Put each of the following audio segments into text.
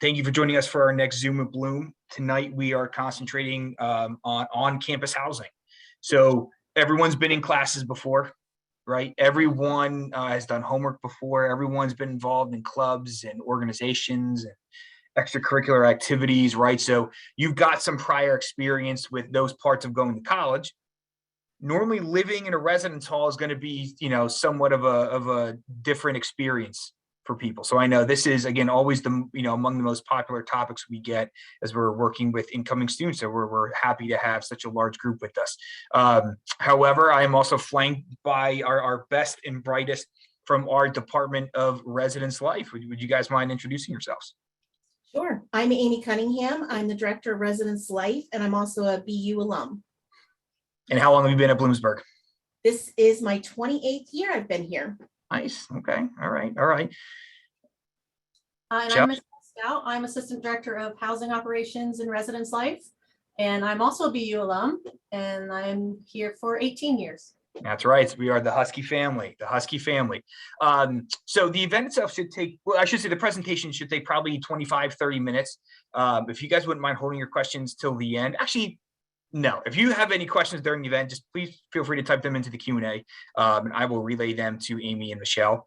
Thank you for joining us for our next Zoom with Bloom. Tonight, we are concentrating on campus housing. So everyone's been in classes before, right? Everyone has done homework before. Everyone's been involved in clubs and organizations and extracurricular activities, right? So you've got some prior experience with those parts of going to college. Normally living in a residence hall is going to be, somewhat of a different experience for people. So I know this is, again, always among the most popular topics we get as we're working with incoming students. So we're happy to have such a large group with us. However, I am also flanked by our best and brightest from our Department of Residence Life. Would you guys mind introducing yourselves? Sure. I'm Amy Cunningham. I'm the Director of Residence Life, and I'm also a BU alum. And how long have you been at Bloomsburg? This is my 28th year I've been here. Nice. Okay. All right. And I'm Michelle Scout. I'm Assistant Director of Housing Operations and Residence Life. And I'm also a BU alum, and I'm here for 18 years. That's right. We are the Husky family, So the event itself should take, well, I should say the presentation should take probably 25, 30 minutes. If you guys wouldn't mind holding your questions till the end. Actually, no, if you have any questions during the event, just please feel free to type them into the Q&A, and I will relay them to Amy and Michelle.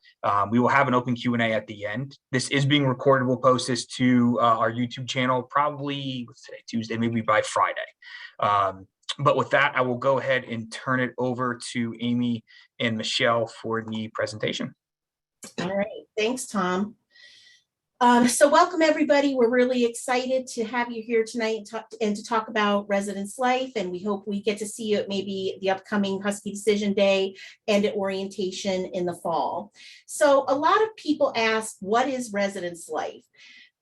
We will have an open Q&A at the end. This is being recorded. We'll post this to our YouTube channel probably, what's today, Tuesday, maybe by Friday. But with that, I will go ahead and turn it over to Amy and Michelle for the presentation. All right. Thanks, Tom. So welcome, everybody. We're really excited to have you here tonight and to talk about residence life. And we hope we get to see you at maybe the upcoming Husky Decision Day and at orientation in the fall. So a lot of people ask, what is residence life?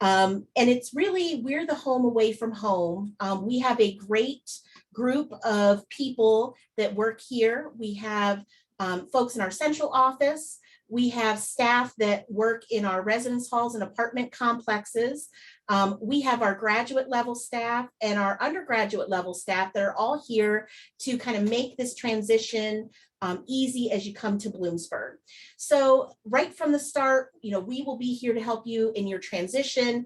And it's really, we're the home away from home. We have a great group of people that work here. We have folks in our central office. We have staff that work in our residence halls and apartment complexes. We have our graduate level staff and our undergraduate level staff that are all here to kind of make this transition easy as you come to Bloomsburg. So right from the start, we will be here to help you in your transition.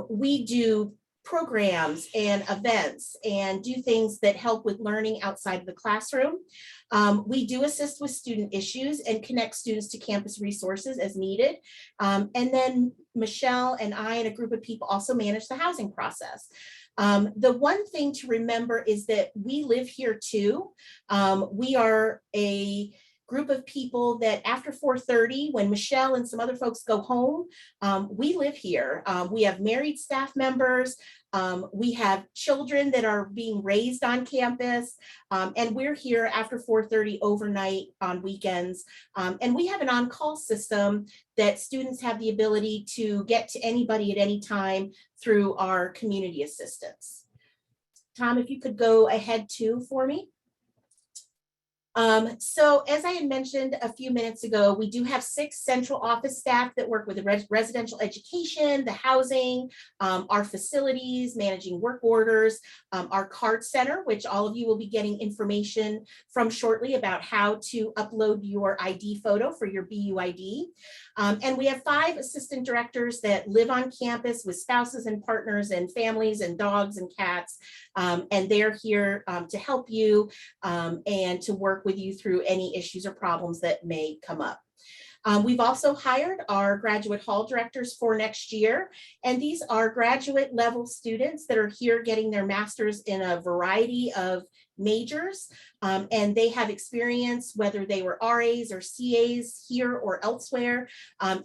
We do programs and events and do things that help with learning outside of the classroom. We do assist with student issues and connect students to campus resources as needed. And then Michelle and I and a group of people also manage the housing process. The one thing to remember is that we live here too. We are a group of people that after 4:30, when Michelle and some other folks go home, we live here. We have married staff members. We have children that are being raised on campus, and we're here after 4:30 overnight on weekends. And we have an on-call system that students have the ability to get to anybody at any time through our community assistance. Tom, if you could go ahead too for me. So as I had mentioned a few minutes ago, we do have 6 central office staff that work with the residential education, the housing, our facilities, managing work orders, our card center, which all of you will be getting information from shortly about how to upload your ID photo for your BUID. And we have 5 assistant directors that live on campus with spouses and partners and families and dogs and cats. And they're here to help you and to work with you through any issues or problems that may come up. We've also hired our graduate hall directors for next year, and these are graduate level students that are here getting their master's in a variety of majors, and they have experience, whether they were RAs or CAs here or elsewhere.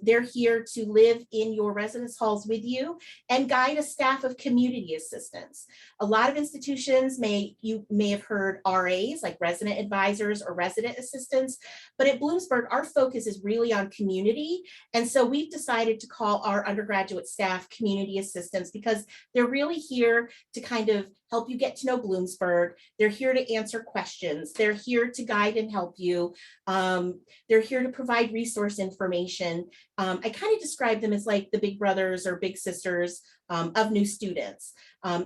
They're here to live in your residence halls with you and guide a staff of community assistants. A lot of institutions you may have heard RAs, like resident advisors or resident assistants, but at Bloomsburg, our focus is really on community. And so we've decided to call our undergraduate staff community assistants because they're really here to kind of help you get to know Bloomsburg. They're here to answer questions. They're here to guide and help you. They're here to provide resource information. I kind of describe them as like the big brothers or big sisters of new students.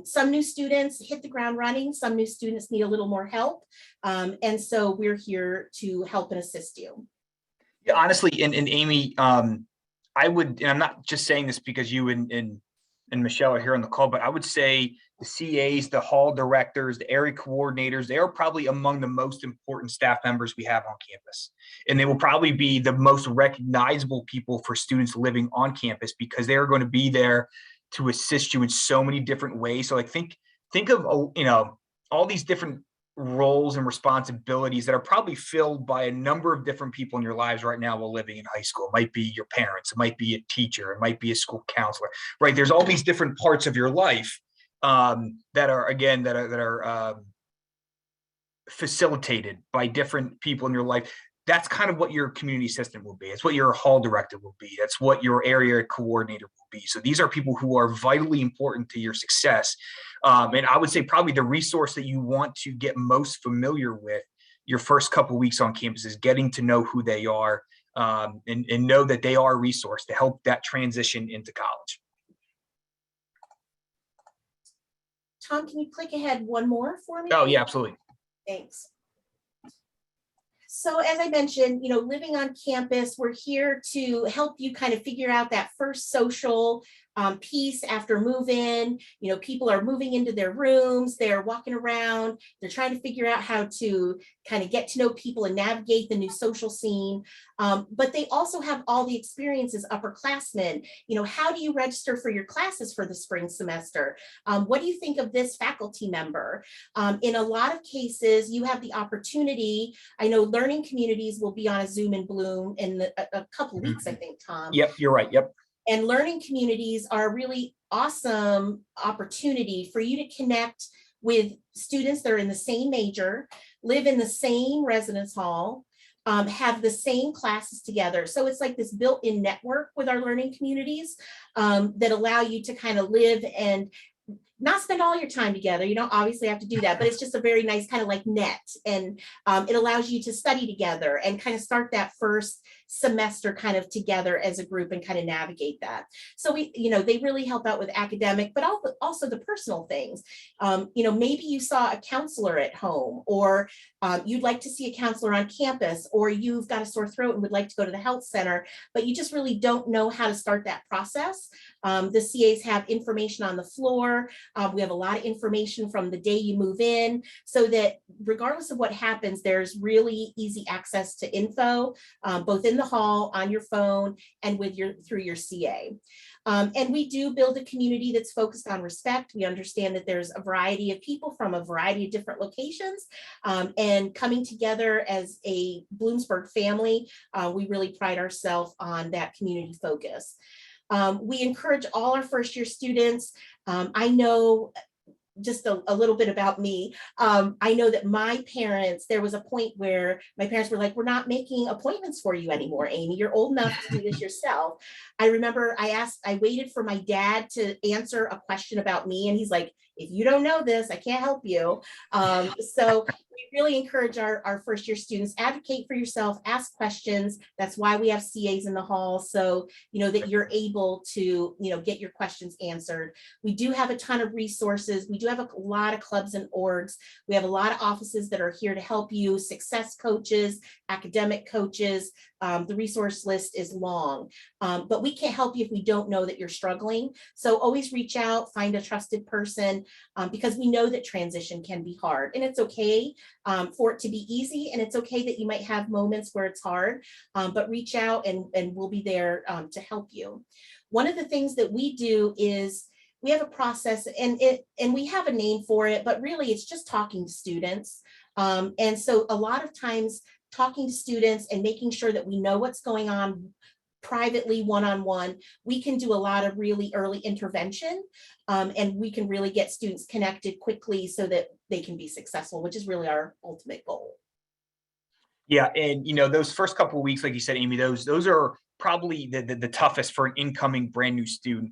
Some new students hit the ground running. Some new students need a little more help. And so we're here to help and assist you. Yeah, honestly, and Amy, I would, and I'm not just saying this because you and Michelle are here on the call, but I would say the CAs, the hall directors, the area coordinators, they are probably among the most important staff members we have on campus. And they will probably be the most recognizable people for students living on campus because they are going to be there to assist you in so many different ways. So like think of, all these different roles and responsibilities that are probably filled by a number of different people in your lives right now while living in high school. It might be your parents, it might be a teacher, it might be a school counselor, right? There's all these different parts of your life that are facilitated by different people in your life. That's kind of what your community assistant will be. It's what your hall director will be. That's what your area coordinator will be. So these are people who are vitally important to your success. And I would say probably the resource that you want to get most familiar with your first couple of weeks on campus is getting to know who they are and know that they are a resource to help that transition into college. Tom, can you click ahead one more for me? Oh, yeah, absolutely. Thanks. So as I mentioned, living on campus, we're here to help you kind of figure out that first social piece after move-in. People are moving into their rooms, they're walking around, they're trying to figure out how to kind of get to know people and navigate the new social scene. But they also have all the experiences, upperclassmen. How do you register for your classes for the spring semester? What do you think of this faculty member? In a lot of cases, you have the opportunity. I know learning communities will be on a Zoom and Bloom in a couple of weeks, I think, Tom. Yep, you're right. Yep. And learning communities are a really awesome opportunity for you to connect with students that are in the same major, live in the same residence hall, have the same classes together. So it's like this built-in network with our learning communities that allow you to kind of live and not spend all your time together. You don't obviously have to do that, but it's just a very nice kind of like net. And it allows you to study together and kind of start that first semester kind of together as a group and kind of navigate that. So they really help out with academic, but also the personal things. Maybe you saw a counselor at home, or you'd like to see a counselor on campus, or you've got a sore throat and would like to go to the health center, but you just really don't know how to start that process. The CAs have information on the floor. We have a lot of information from the day you move in, so that regardless of what happens, there's really easy access to info, both in the hall, on your phone, and through your CA. And we do build a community that's focused on respect. We understand that there's a variety of people from a variety of different locations, and coming together as a Bloomsburg family, we really pride ourselves on that community focus. We encourage all our first year students. I know just a little bit about me. I know that my parents, there was a point where my parents were like, we're not making appointments for you anymore, Amy. You're old enough to do this yourself. I remember I waited for my dad to answer a question about me, and he's like, if you don't know this, I can't help you. So we really encourage our first year students, advocate for yourself, ask questions. That's why we have CAs in the hall, so that you're able to get your questions answered. We do have a ton of resources. We do have a lot of clubs and orgs. We have a lot of offices that are here to help you, success coaches, academic coaches. The resource list is long, but we can't help you if we don't know that you're struggling. So always reach out, find a trusted person, because we know that transition can be hard, and it's okay for it to be easy, and it's okay that you might have moments where it's hard, but reach out and we'll be there to help you. One of the things that we do is we have a process, and we have a name for it, but really it's just talking to students. And so a lot of times talking to students and making sure that we know what's going on privately, one-on-one, we can do a lot of really early intervention, and we can really get students connected quickly so that they can be successful, which is really our ultimate goal. Yeah, and those first couple of weeks, like you said, Amy, those are probably the toughest for an incoming brand new student.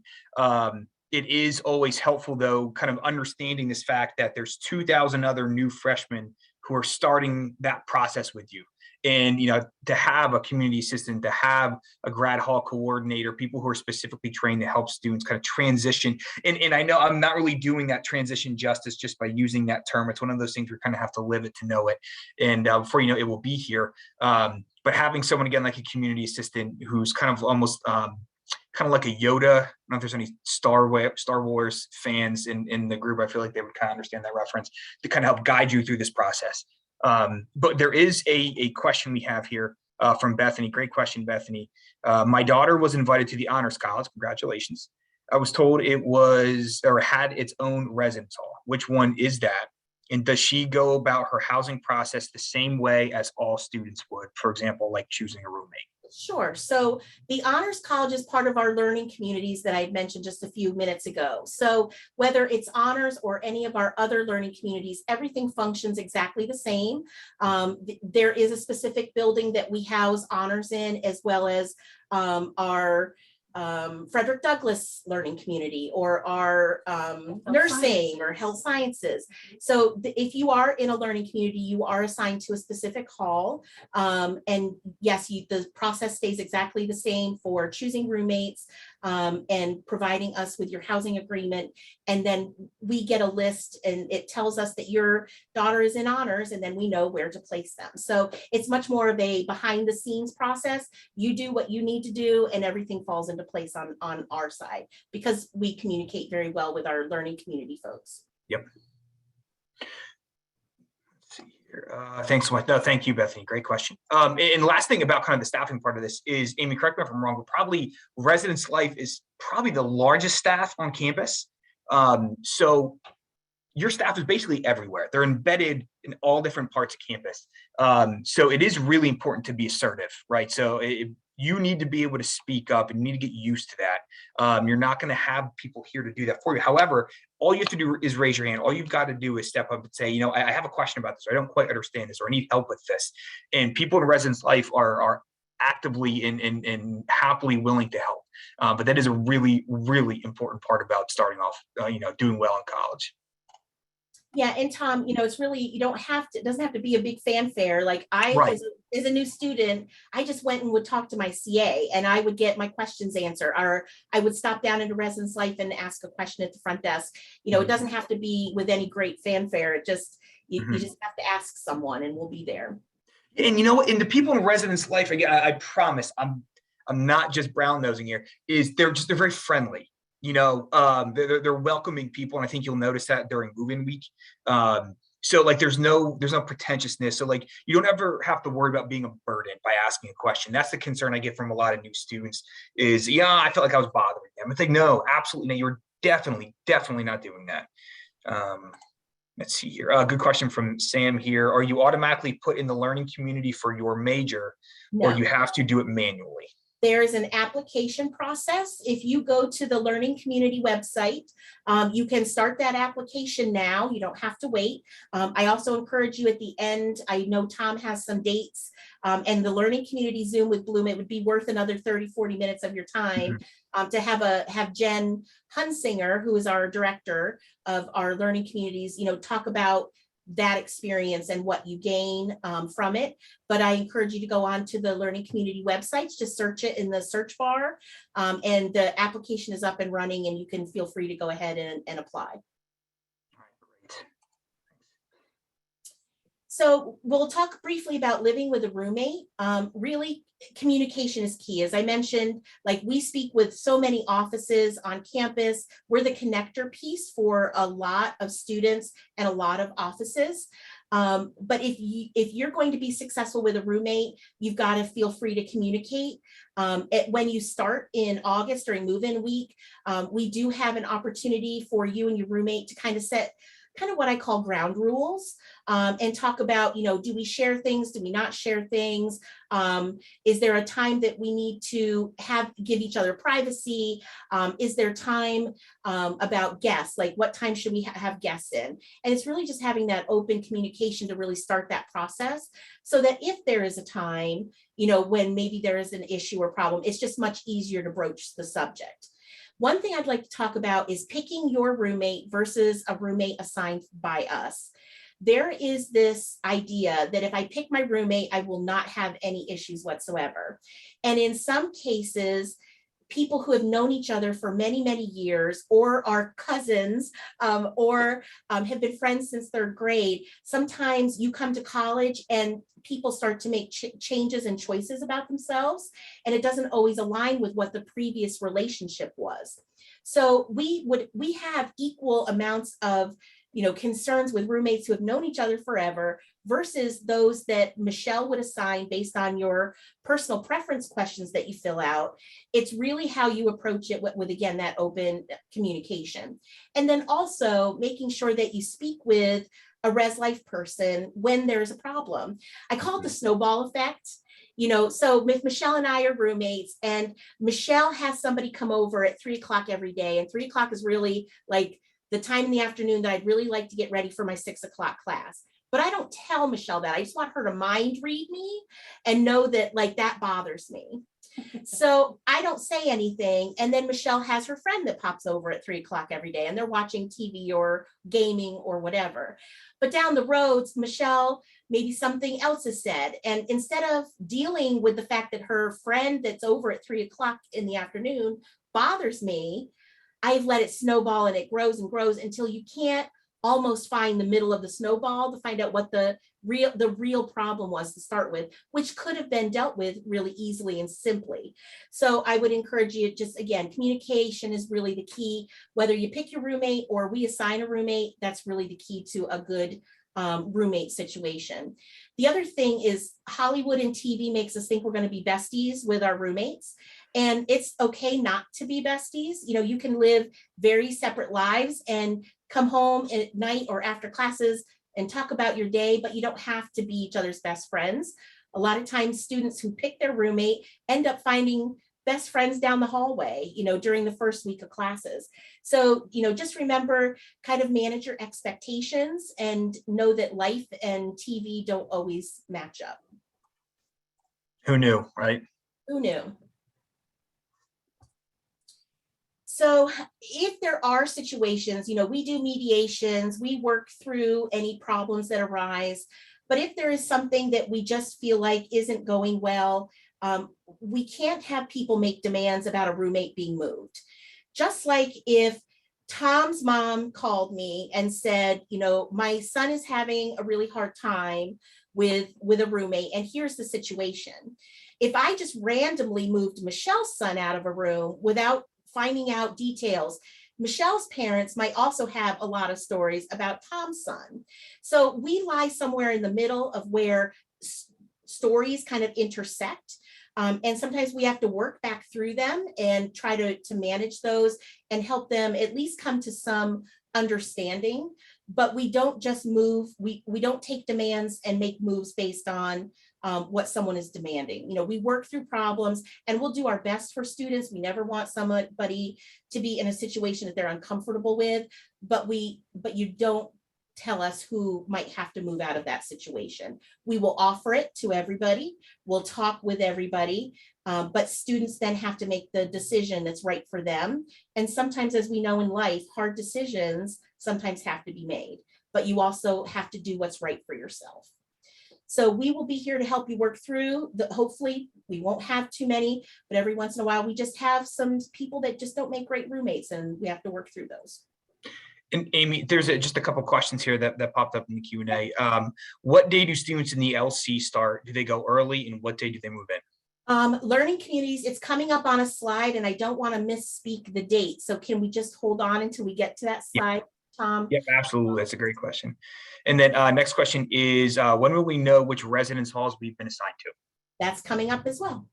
It is always helpful, though, kind of understanding this fact that there's 2,000 other new freshmen who are starting that process with you. And, to have a community assistant, to have a grad hall coordinator, people who are specifically trained to help students kind of transition. And I know I'm not really doing that transition justice just by using that term. It's one of those things we kind of have to live it to know it. And before you know, it will be here. But having someone, again, like a community assistant who's kind of almost kind of like a Yoda. I don't know if there's any Star Wars fans in the group. I feel like they would kind of understand that reference to kind of help guide you through this process. But there is a question we have here from Bethany. Great question, Bethany. My daughter was invited to the Honors College. Congratulations. I was told it was or had its own residence hall. Which one is that? And does she go about her housing process the same way as all students would, for example, like choosing a roommate? Sure. So the Honors College is part of our learning communities that I had mentioned just a few minutes ago. So whether it's Honors or any of our other learning communities, everything functions exactly the same. There is a specific building that we house Honors in, as well as our Frederick Douglass learning community, or our nursing or health sciences. So if you are in a learning community, you are assigned to a specific hall. And yes, the process stays exactly the same for choosing roommates and providing us with your housing agreement. And then we get a list and it tells us that your daughter is in Honors, and then we know where to place them. So it's much more of a behind the scenes process. You do what you need to do and everything falls into place on our side, because we communicate very well with our learning community folks. Yep. Let's see here. Thanks so much. No, thank you, Bethany. Great question. And last thing about kind of the staffing part of this is, Amy, correct me if I'm wrong, but probably Residence Life is probably the largest staff on campus. So your staff is basically everywhere. They're embedded in all different parts of campus. So it is really important to be assertive, right? So you need to be able to speak up and you need to get used to that. You're not going to have people here to do that for you. However, all you have to do is raise your hand. All you've got to do is step up and say, you know, I have a question about this. Or I don't quite understand this, or I need help with this. And people in Residence Life are actively and happily willing to help. But that is a really, really important part about starting off, doing well in college. Yeah, and Tom, it's really, you don't have to, it doesn't have to be a big fanfare. Like Right. as a new student, I just went and would talk to my CA and I would get my questions answered, or I would stop down into Residence Life and ask a question at the front desk. It doesn't have to be with any great fanfare. It just, you just have to ask someone and we'll be there. And and the people in Residence Life, again, I promise I'm not just brown nosing here, they're very friendly. They're welcoming people, and I think you'll notice that during move-in week. So like there's no pretentiousness. So like you don't ever have to worry about being a burden by asking a question. That's the concern I get from a lot of new students is, I felt like I was bothering them. It's like, no, absolutely not. You're definitely not doing that. Let's see here. Good question from Sam here. Are you automatically put in the learning community for your major, or you have to do it manually? There's an application process. If you go to the learning community website, you can start that application now. You don't have to wait. I also encourage you at the end, I know Tom has some dates, and the learning community Zoom with Bloom, it would be worth another 30-40 minutes of your time to have Jen Hunsinger, who is our director of our learning communities, talk about that experience and what you gain from it. But I encourage you to go on to the learning community websites, just search it in the search bar, and the application is up and running, and you can feel free to go ahead and apply. So we'll talk briefly about living with a roommate. Really, communication is key. As I mentioned, like we speak with so many offices on campus. We're the connector piece for a lot of students and a lot of offices. But if you're going to be successful with a roommate, you've got to feel free to communicate. When you start in August during move-in week, we do have an opportunity for you and your roommate to kind of set what I call ground rules, and talk about, do we share things? Do we not share things? Is there a time that we need to give each other privacy? Is there time about guests? Like what time should we have guests in? And it's really just having that open communication to really start that process, so that if there is a time, when maybe there is an issue or problem, it's just much easier to broach the subject. One thing I'd like to talk about is picking your roommate versus a roommate assigned by us. There is this idea that if I pick my roommate, I will not have any issues whatsoever. And in some cases, people who have known each other for many, many years, or are cousins, or have been friends since third grade. Sometimes you come to college and people start to make changes and choices about themselves, and it doesn't always align with what the previous relationship was. So we have equal amounts of concerns with roommates who have known each other forever versus those that Michelle would assign based on your personal preference questions that you fill out. It's really how you approach it with again, that open communication. And then also making sure that you speak with a res life person when there's a problem. I call it the snowball effect. So if Michelle and I are roommates and Michelle has somebody come over at 3 o'clock every day, and 3 o'clock is really like the time in the afternoon that I'd really like to get ready for my 6 o'clock class. But I don't tell Michelle that. I just want her to mind read me and know that like that bothers me. So I don't say anything. And then Michelle has her friend that pops over at 3 o'clock every day and they're watching TV or gaming or whatever. But down the road, Michelle, maybe something else is said. And instead of dealing with the fact that her friend that's over at 3 o'clock in the afternoon bothers me, I've let it snowball and it grows and grows until you can't almost find the middle of the snowball to find out what the real problem was to start with, which could have been dealt with really easily and simply. So I would encourage you, just again, communication is really the key. Whether you pick your roommate or we assign a roommate, that's really the key to a good roommate situation. The other thing is Hollywood and TV makes us think we're going to be besties with our roommates. And it's okay not to be besties. You can live very separate lives and come home at night or after classes and talk about your day, but you don't have to be each other's best friends. A lot of times students who pick their roommate end up finding best friends down the hallway, during the first week of classes. So, just remember, kind of manage your expectations and know that life and TV don't always match up. Who knew, right? Who knew? So if there are situations, we do mediations, we work through any problems that arise. But if there is something that we just feel like isn't going well, we can't have people make demands about a roommate being moved. Just like if Tom's mom called me and said, my son is having a really hard time with a roommate, and here's the situation. If I just randomly moved Michelle's son out of a room without finding out details, Michelle's parents might also have a lot of stories about Tom's son. So we lie somewhere in the middle of where stories kind of intersect. And sometimes we have to work back through them and try to manage those and help them at least come to some understanding. But we don't just move, we don't take demands and make moves based on what someone is demanding. We work through problems and we'll do our best for students. We never want somebody to be in a situation that they're uncomfortable with, but you don't tell us who might have to move out of that situation. We will offer it to everybody. We'll talk with everybody, but students then have to make the decision that's right for them. And sometimes, as we know in life, hard decisions sometimes have to be made, but you also have to do what's right for yourself. So we will be here to help you work through hopefully we won't have too many, but every once in a while we just have some people that just don't make great roommates and we have to work through those. And Amy, there's just a couple questions here that popped up in the Q&A. What day do students in the LC start? Do they go early, and what day do they move in? Learning communities, it's coming up on a slide and I don't want to misspeak the date. So can we just hold on until we get to that slide, Tom? Yep, absolutely. That's a great question. And then next question is, when will we know which residence halls we've been assigned to? That's coming up as well.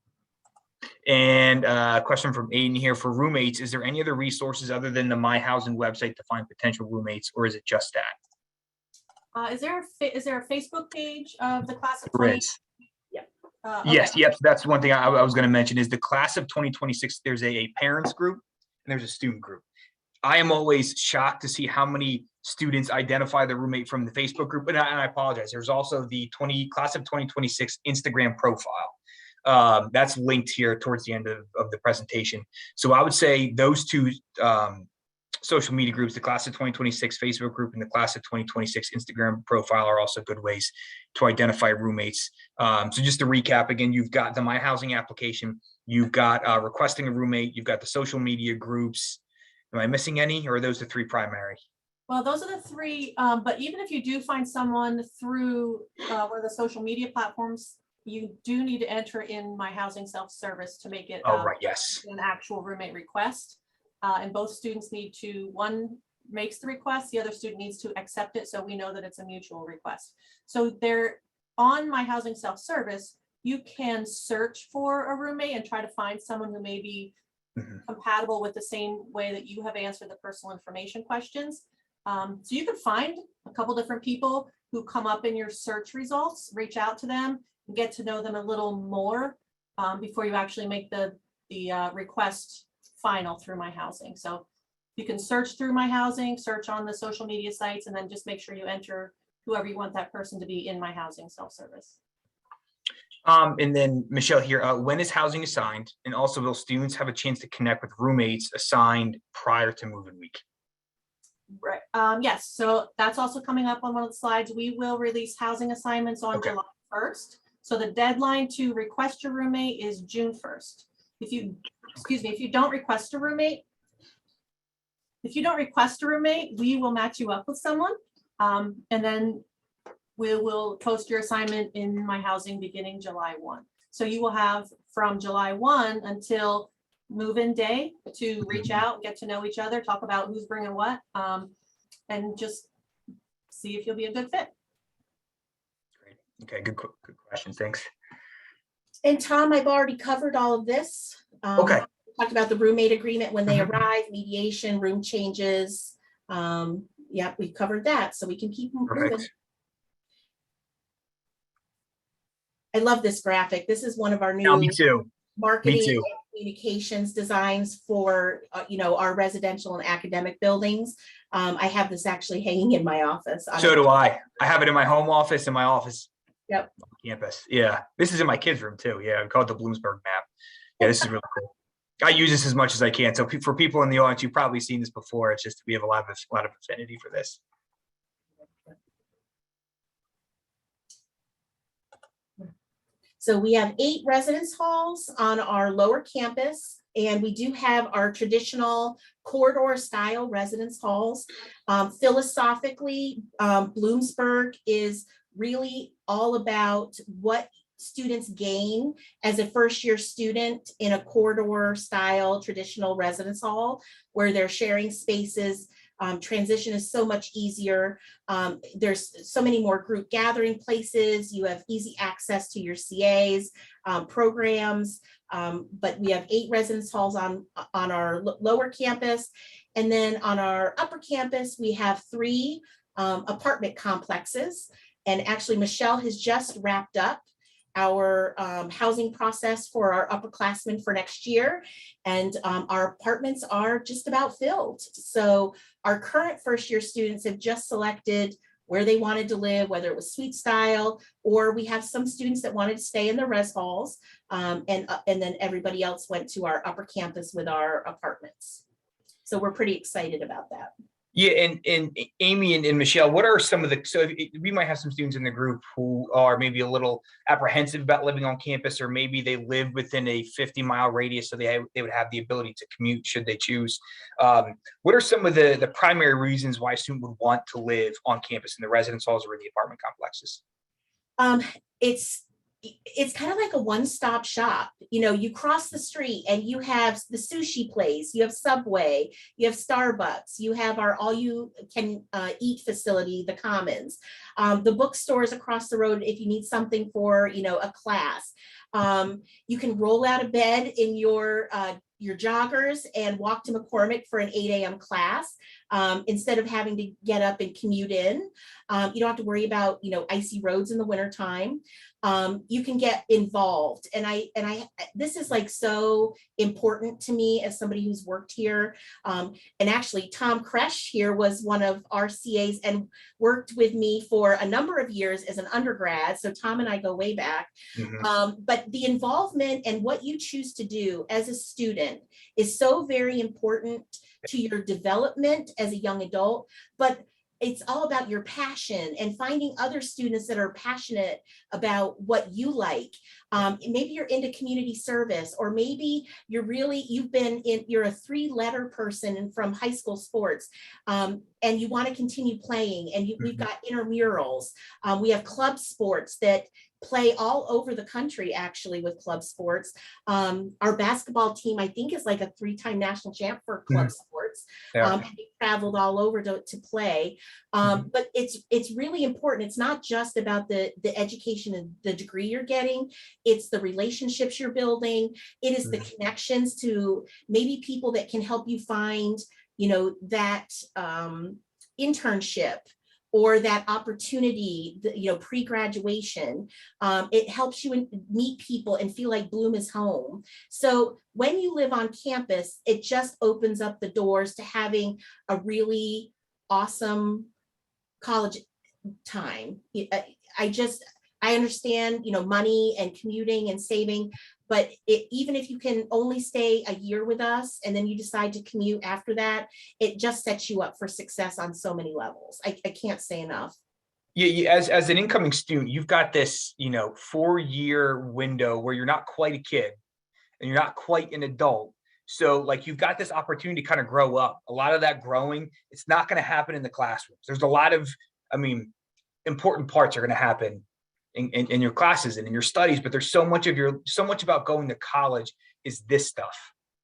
And a question from Aiden here: for roommates, is there any other resources other than the My Housing website to find potential roommates, or is it just that? Is there a Facebook page of the class of There 20? is. Yeah. Yes, Okay. yep. So that's one thing I was going to mention is the class of 2026. There's a parents group and there's a student group. I am always shocked to see how many students identify their roommate from the Facebook group. And I apologize. There's also the class of 2026 Instagram profile. That's linked here towards the end of the presentation. So I would say those two social media groups, the class of 2026 Facebook group and the class of 2026 Instagram profile, are also good ways to identify roommates. So just to recap again, you've got the My Housing application, you've got requesting a roommate, you've got the social media groups. Am I missing any, or are those the three primary? Well, those are the three, but even if you do find someone through one of the social media platforms, you do need to enter in My Housing Self-Service to make it Oh, right, yes. an actual roommate request. And both students need to, one makes the request, the other student needs to accept it, so we know that it's a mutual request. So they're on My Housing Self-Service, you can search for a roommate and try to find someone who may be compatible with the same way that you have answered the personal information questions. So you can find a couple different people who come up in your search results, reach out to them and get to know them a little more before you actually make the request final through My Housing. So you can search through My Housing, search on the social media sites, and then just make sure you enter whoever you want that person to be in My Housing Self-Service. And then Michelle here, when is housing assigned? And also, will students have a chance to connect with roommates assigned prior to move-in week? Right. Yes. So that's also coming up on one of the slides. We will release housing assignments on July 1st. So the deadline to request your roommate is June 1st. If you, excuse me, if you don't request a roommate, we will match you up with someone. And then we will post your assignment in My Housing beginning July 1. So you will have from July 1 until move-in day to reach out, get to know each other, talk about who's bringing what, and just see if you'll be a good fit. Great. Okay, good questions. Thanks. And Tom, I've already covered all of this. Okay. Talked about the roommate agreement when they arrive, mediation, room changes. Yeah, we covered that, so we can keep moving. Perfect. I love this graphic. This is one of our new No, me too. marketing Me too. and communications designs for our residential and academic buildings. I have this actually hanging in my office. So do I. I have it in my home office, in my office. Yep. Campus. Yeah. This is in my kids' room too. Yeah. We call it the Bloomsburg map. Yeah, this is really cool. I use this as much as I can. So for people in the audience, you've probably seen this before. It's just we have a lot of affinity for this. So we have 8 residence halls on our lower campus, and we do have our traditional corridor style residence halls. Philosophically, Bloomsburg is really all about what students gain as a first-year student in a corridor style traditional residence hall where they're sharing spaces. Transition is so much easier. There's so many more group gathering places. You have easy access to your CAs, programs, but we have 8 residence halls on our lower campus. And then on our upper campus, we have 3 apartment complexes. And actually, Michelle has just wrapped up our housing process for our upperclassmen for next year. And our apartments are just about filled. So our current first year students have just selected where they wanted to live, whether it was suite style, or we have some students that wanted to stay in the res halls. And then everybody else went to our upper campus with our apartments. So we're pretty excited about that. Yeah, and Amy and Michelle, what are some of the, so we might have some students in the group who are maybe a little apprehensive about living on campus, or maybe they live within a 50-mile radius, so they would have the ability to commute should they choose. What are some of the primary reasons why a student would want to live on campus in the residence halls or in the apartment complexes? It's kind of like a one-stop shop. You cross the street and you have the sushi place, you have Subway, you have Starbucks, you have our all-you-can-eat facility, the Commons, the bookstores across the road if you need something for a class. You can roll out of bed in your joggers and walk to McCormick for an 8 a.m. class instead of having to get up and commute in. You don't have to worry about icy roads in the wintertime. You can get involved, and this is like so important to me as somebody who's worked here. And actually, Tom Kresh here was one of our CAs and worked with me for a number of years as an undergrad. So Tom and I go way back. But the involvement and what you choose to do as a student is so very important to your development as a young adult. But it's all about your passion and finding other students that are passionate about what you like. Maybe you're into community service, or maybe you're a 3-letter person from high school sports, and you want to continue playing, and we've got intramurals. We have club sports that play all over the country, actually, with club sports. Our basketball team, I think, is like a 3-time national champ for club sports. Yeah. They traveled all over to play. But it's really important. It's not just about the education and the degree you're getting. It's the relationships you're building. It is the connections to maybe people that can help you find, that internship or that opportunity, pre-graduation. It helps you meet people and feel like Bloom is home. So when you live on campus, it just opens up the doors to having a really awesome college time. I understand, money and commuting and saving, but even if you can only stay a year with us and then you decide to commute after that, it just sets you up for success on so many levels. I can't say enough. Yeah, as an incoming student, you've got this, 4-year window where you're not quite a kid and you're not quite an adult. So like you've got this opportunity to kind of grow up. A lot of that growing, it's not going to happen in the classrooms. There's a lot of, important parts are going to happen in your classes and in your studies, but there's so much about going to college is this stuff,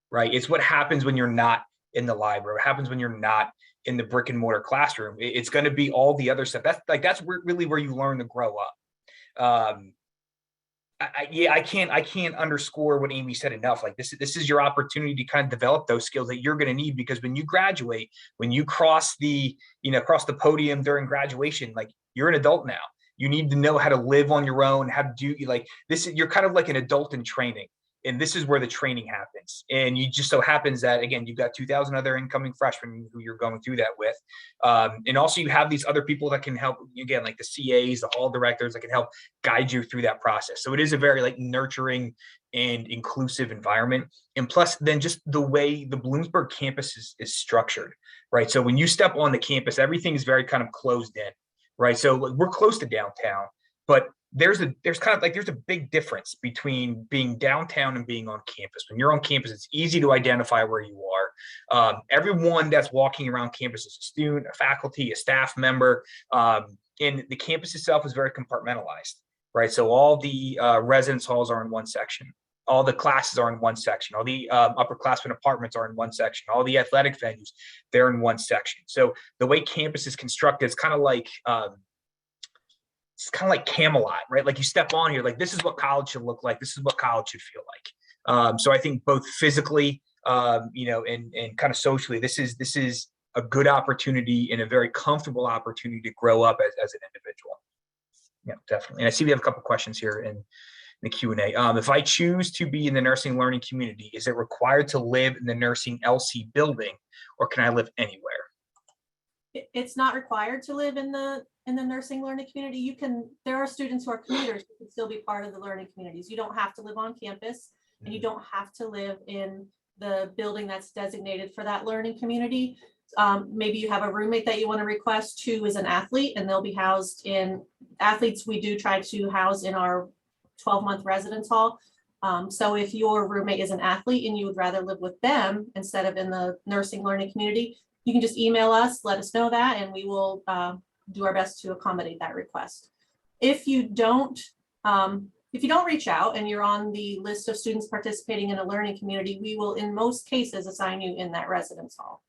right? It's what happens when you're not in the library. What happens when you're not in the brick and mortar classroom. It's going to be all the other stuff. That's really where you learn to grow up. I can't underscore what Amy said enough. Like this is your opportunity to kind of develop those skills that you're going to need, because when you graduate, when you cross the podium during graduation, like you're an adult now. You need to know how to live on your own, how to do you're kind of like an adult in training. And this is where the training happens. And you just so happens that, again, you've got 2,000 other incoming freshmen who you're going through that with. And also you have these other people that can help, again, like the CAs, the hall directors that can help guide you through that process. So it is a very nurturing and inclusive environment. And plus then just the way the Bloomsburg campus is structured, right? So when you step on the campus, everything is very kind of closed in, right? So we're close to downtown, but there's a big difference between being downtown and being on campus. When you're on campus, it's easy to identify where you are. Everyone that's walking around campus is a student, a faculty, a staff member, and the campus itself is very compartmentalized, right? So all the residence halls are in one section. All the classes are in one section. All the upperclassmen apartments are in one section. All the athletic venues, they're in one section. So the way campus is constructed, it's kind of like Camelot, right? Like you step on here, like this is what college should look like. This is what college should feel like. So I think both physically, and kind of socially, this is a good opportunity and a very comfortable opportunity to grow up as an individual. Yeah, definitely. And I see we have a couple questions here in the Q&A. If I choose to be in the nursing learning community, is it required to live in the nursing LC building, or can I live anywhere? It's not required to live in the nursing learning community. There are students who are commuters who can still be part of the learning communities. You don't have to live on campus, and you don't have to live in the building that's designated for that learning community. Maybe you have a roommate that you want to request who is an athlete, and they'll be housed in athletes. We do try to house in our 12-month residence hall. So if your roommate is an athlete and you would rather live with them instead of in the nursing learning community, you can just email us, let us know that, and we will do our best to accommodate that request. If you don't reach out and you're on the list of students participating in a learning community, we will in most cases assign you in that residence hall.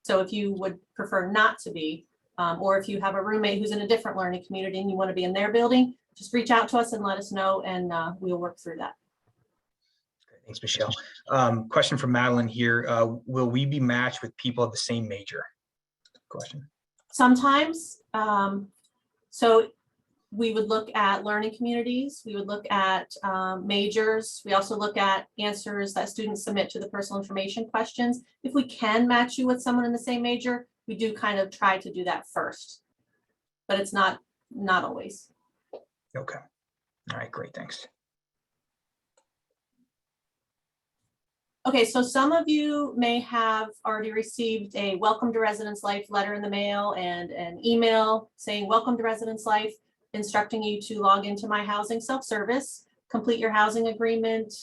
So if you would prefer not to be, or if you have a roommate who's in a different learning community and you want to be in their building, just reach out to us and let us know, and we'll work through that. Thanks, Michelle. Question from Madeline here. Will we be matched with people of the same major? Question. Sometimes. So we would look at learning communities. We would look at majors. We also look at answers that students submit to the personal information questions. If we can match you with someone in the same major, we do kind of try to do that first, but it's not always. Okay. All right, great, thanks. Okay, so some of you may have already received a welcome to Residence Life letter in the mail and an email saying welcome to Residence Life, instructing you to log into My Housing self-service, complete your housing agreement,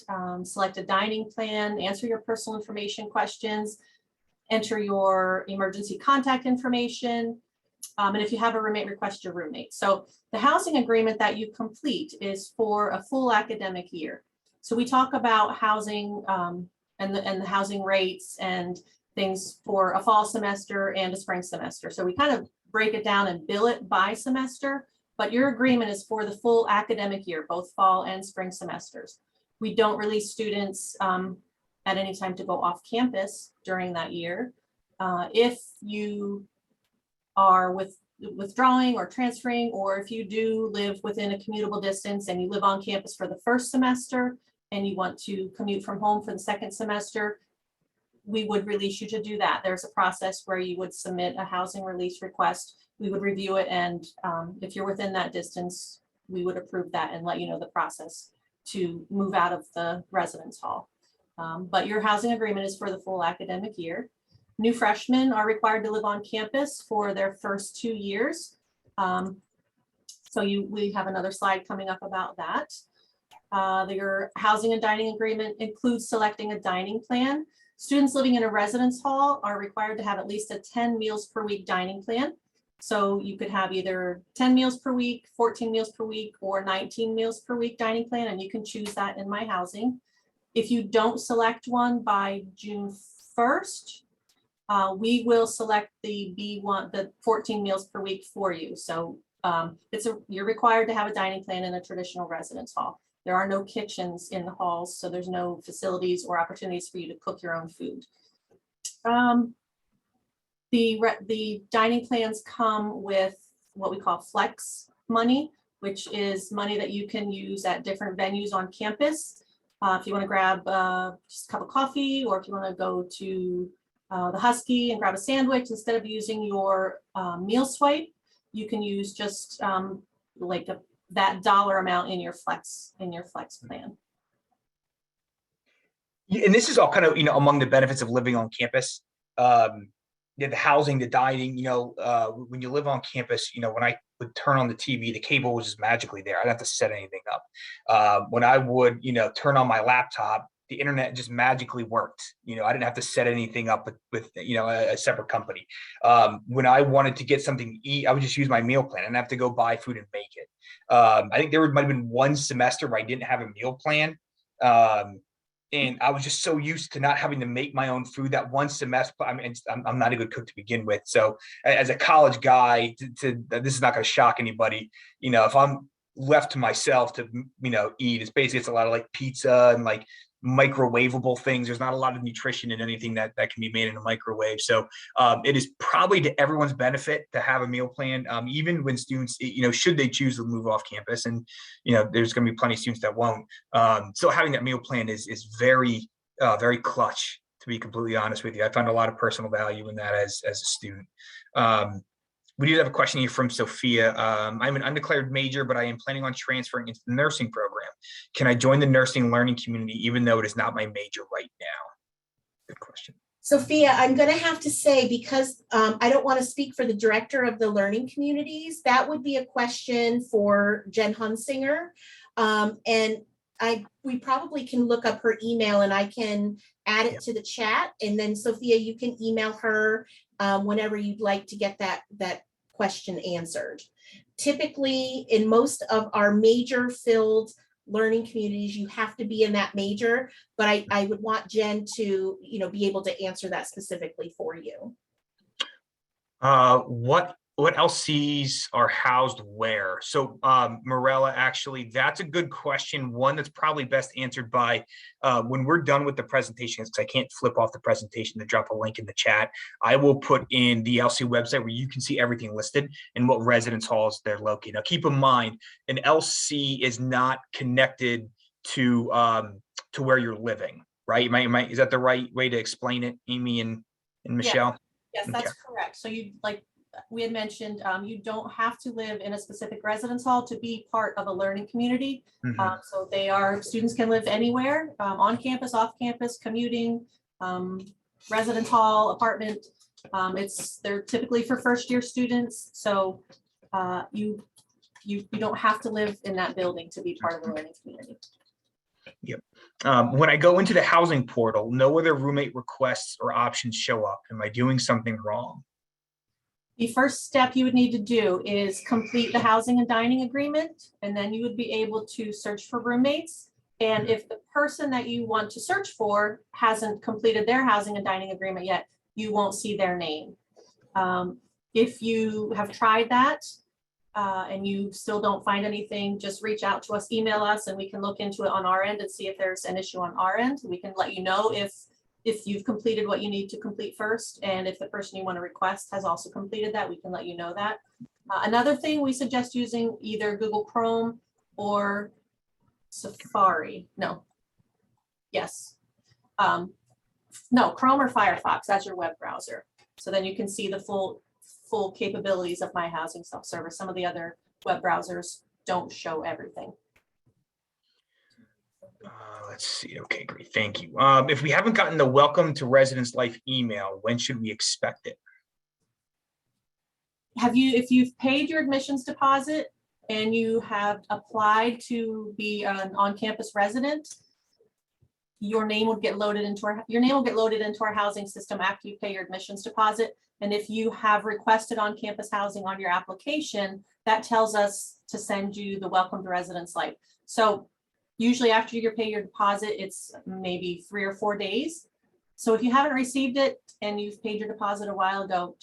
select a dining plan, answer your personal information questions, enter your emergency contact information, and if you have a roommate, request your roommate. So the housing agreement that you complete is for a full academic year. So we talk about housing and the housing rates and things for a fall semester and a spring semester. So we kind of break it down and bill it by semester, but your agreement is for the full academic year, both fall and spring semesters. We don't release students at any time to go off campus during that year. If you are withdrawing or transferring, or if you do live within a commutable distance and you live on campus for the first semester and you want to commute from home for the second semester, we would release you to do that. There's a process where you would submit a housing release request. We would review it, and if you're within that distance, we would approve that and let you know the process to move out of the residence hall. But your housing agreement is for the full academic year. New freshmen are required to live on campus for their first 2 years. So we have another slide coming up about that. Your housing and dining agreement includes selecting a dining plan. Students living in a residence hall are required to have at least a 10 meals per week dining plan. So you could have either 10 meals per week, 14 meals per week, or 19 meals per week dining plan, and you can choose that in My Housing. If you don't select one by June 1st, we will select the B1, the 14 meals per week for you. So you're required to have a dining plan in a traditional residence hall. There are no kitchens in the halls, so there's no facilities or opportunities for you to cook your own food. The dining plans come with what we call flex money, which is money that you can use at different venues on campus. If you want to grab just a cup of coffee, or if you want to go to the Husky and grab a sandwich, instead of using your meal swipe, you can use just like that dollar amount in your flex plan. And this is all kind of, among the benefits of living on campus. The housing, the dining, when you live on campus, when I would turn on the TV, the cable was just magically there. I didn't have to set anything up. When I would, turn on my laptop, the internet just magically worked. I didn't have to set anything up with a separate company. When I wanted to get something to eat, I would just use my meal plan. I didn't have to go buy food and make it. I think there might have been one semester where I didn't have a meal plan. And I was just so used to not having to make my own food that one semester. I mean, I'm not a good cook to begin with. So as a college guy, this is not going to shock anybody. If I'm left to myself to, eat, it's a lot of like pizza and like microwavable things. There's not a lot of nutrition in anything that can be made in a microwave. So it is probably to everyone's benefit to have a meal plan, even when students, should they choose to move off campus, and there's going to be plenty of students that won't. So having that meal plan is very very clutch, to be completely honest with you. I found a lot of personal value in that as a student. We did have a question here from Sophia. I'm an undeclared major, but I am planning on transferring into the nursing program. Can I join the nursing learning community even though it is not my major right now? Good question. Sophia, I'm going to have to say, because I don't want to speak for the director of the learning communities, that would be a question for Jen Hunsinger. And we probably can look up her email, and I can add it to the chat. And then Sophia, you can email her whenever you'd like to get that question answered. Typically, in most of our major filled learning communities, you have to be in that major, but I would want Jen to be able to answer that specifically for you. What LCs are housed where? So Morella, actually, that's a good question. One that's probably best answered by when we're done with the presentation, because I can't flip off the presentation to drop a link in the chat. I will put in the LC website where you can see everything listed and what residence halls they're located. Now, keep in mind, an LC is not connected to where you're living, right? Is that the right way to explain it, Amy and Michelle? Yes, that's correct. So you we had mentioned, you don't have to live in a specific residence hall to be part of a learning community. Mhm. So students can live anywhere, on campus, off campus, commuting, residence hall, apartment. They're typically for first year students. So you don't have to live in that building to be part of the learning community. Yep. When I go into the housing portal, no other roommate requests or options show up. Am I doing something wrong? The first step you would need to do is complete the housing and dining agreement, and then you would be able to search for roommates. And if the person that you want to search for hasn't completed their housing and dining agreement yet, you won't see their name. If you have tried that and you still don't find anything, just reach out to us, email us, and we can look into it on our end and see if there's an issue on our end. We can let you know if you've completed what you need to complete first, and if the person you want to request has also completed that, we can let you know that. Another thing, we suggest using either Google Chrome or Safari. No. Yes. No, Chrome or Firefox, that's your web browser. So then you can see the full capabilities of My Housing Self-Service. Some of the other web browsers don't show everything. Let's see. Okay, great. Thank you. If we haven't gotten the Welcome to Residence Life email, when should we expect it? If you've paid your admissions deposit and you have applied to be an on-campus resident, your name will get loaded into our housing system after you pay your admissions deposit. And if you have requested on-campus housing on your application, that tells us to send you the Welcome to Residence Life. So usually after you pay your deposit, it's maybe 3 or 4 days. So if you haven't received it and you've paid your deposit a while ago,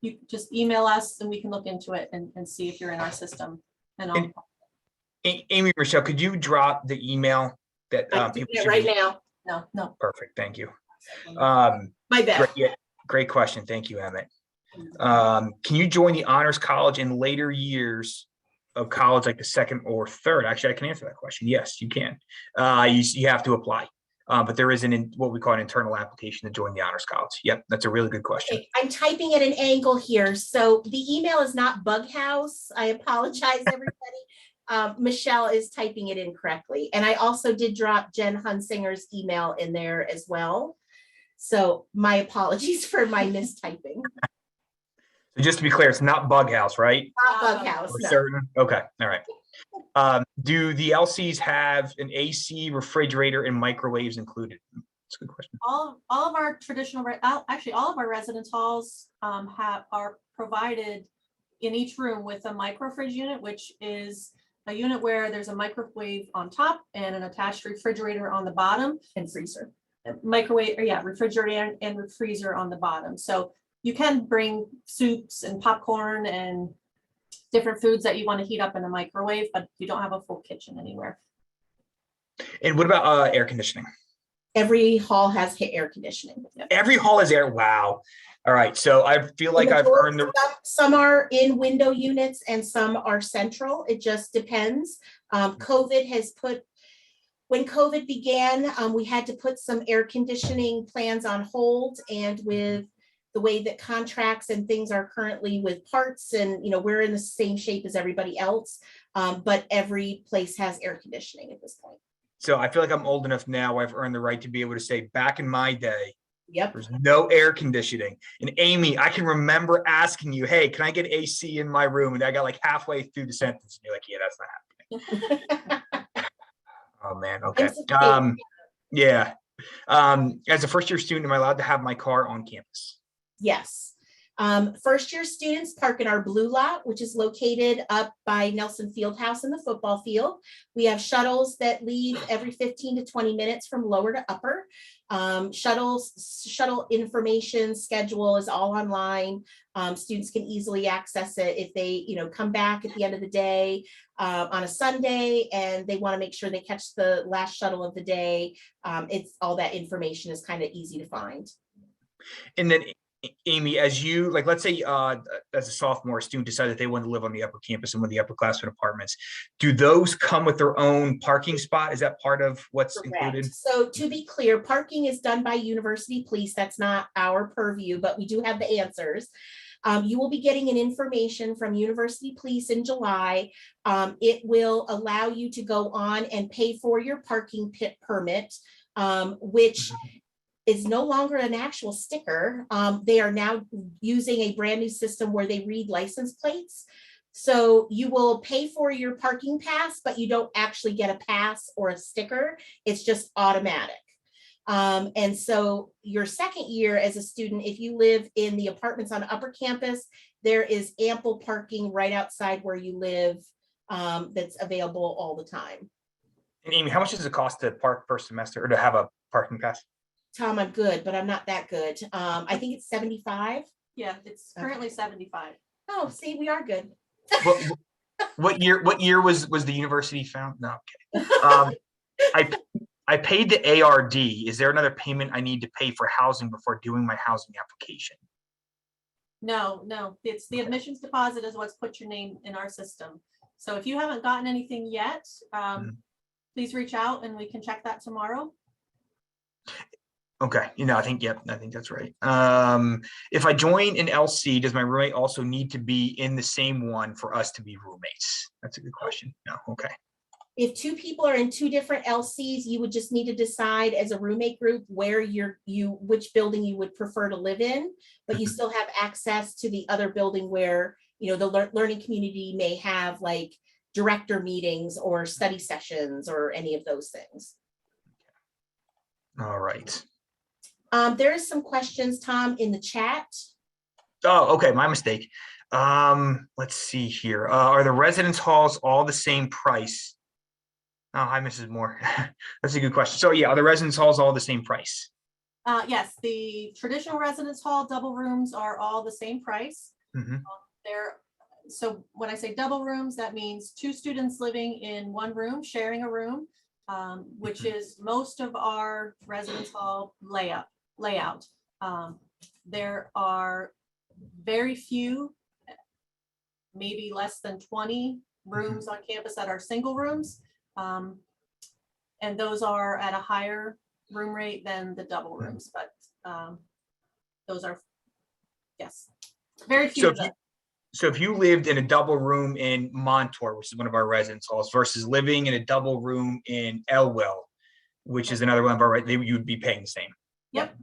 you just email us and we can look into it and see if you're in our system. And Amy, Michelle, could you drop the email that Do it right now. No. Perfect. Thank you. My bad. Great question. Thank you, Emmett. Can you join the Honors College in later years of college, like the second or third? Actually, I can answer that question. Yes, you can. You have to apply, but there is what we call an internal application to join the Honors College. Yep, that's a really good question. Okay, I'm typing at an angle here. So the email is not Bughouse. I apologize, everybody. Michelle is typing it incorrectly. And I also did drop Jen Hunsinger's email in there as well. So my apologies for my mistyping. So just to be clear, it's not Bughouse, right? Not Bughouse. For No. certain? Okay, all right. Do the LCs have an AC, refrigerator, and microwaves included? That's a good question. All of our traditional, actually all of our residence halls are provided in each room with a micro fridge unit, which is a unit where there's a microwave on top and an attached refrigerator on the bottom. And freezer. Microwave, refrigerator and freezer on the bottom. So you can bring soups and popcorn and different foods that you want to heat up in a microwave, but you don't have a full kitchen anywhere. And what about air conditioning? Every hall has air conditioning. Every hall has air. Wow. All right. So I feel like I've earned the. Some are in window units and some are central. It just depends. COVID has when COVID began, we had to put some air conditioning plans on hold, and with the way that contracts and things are currently with parts, and we're in the same shape as everybody else, but every place has air conditioning at this point. So I feel like I'm old enough now where I've earned the right to be able to say, back in my day, yep, there's no air conditioning. And Amy, I can remember asking you, hey, can I get AC in my room? And I got like halfway through the sentence and you're like, yeah, that's not happening. Oh man. Okay. Yeah. As a first year student, am I allowed to have my car on campus? Yes. First year students park in our blue lot, which is located up by Nelson Fieldhouse in the football field. We have shuttles that leave every 15 to 20 minutes from lower to upper. Shuttle information schedule is all online. Students can easily access it if they, come back at the end of the day on a Sunday and they want to make sure they catch the last shuttle of the day. It's all that information is kind of easy to find. And then Amy, as you let's say as a sophomore, a student decided that they want to live on the upper campus and one of the upperclassmen apartments, do those come with their own parking spot? Is that part of what's included? So to be clear, parking is done by University Police. That's not our purview, but we do have the answers. You will be getting an information from University Police in July. It will allow you to go on and pay for your parking pit permit, which is no longer an actual sticker. They are now using a brand new system where they read license plates. So you will pay for your parking pass, but you don't actually get a pass or a sticker. It's just automatic. And so your second year as a student, if you live in the apartments on upper campus, there is ample parking right outside where you live, that's available all the time. And Amy, how much does it cost to park per semester or to have a parking pass? Tom, I'm good, but I'm not that good. I think it's 75. Yeah, it's currently 75. Oh, see, we are good. What year was the university found? No, okay. I paid the ARD. Is there another payment I need to pay for housing before doing my housing application? No, it's the admissions deposit is what's put your name in our system. So if you haven't gotten anything yet, please reach out and we can check that tomorrow. Okay, I think that's right. If I join an LC, does my roommate also need to be in the same one for us to be roommates? That's a good question. No, okay. If two people are in two different LCs, you would just need to decide as a roommate group where which building you would prefer to live in, but you still have access to the other building where, the learning community may have like director meetings or study sessions or any of those things. All right. There is some questions, Tom, in the chat. Oh, okay, my mistake. Let's see here. Are the residence halls all the same price? Oh, hi, Mrs. Moore. That's a good question. So yeah, are the residence halls all the same price? Yes, the traditional residence hall double rooms are all the same price. So when I say double rooms, that means two students living in one room, sharing a room, which is most of our residence hall layout. There are very few, maybe less than 20 rooms on campus that are single rooms. And those are at a higher room rate than the double rooms, but those are, yes, very few of them. So if you lived in a double room in Montour, which is one of our residence halls, versus living in a double room in Elwell, which is another one of our, you would be paying the same. Yep.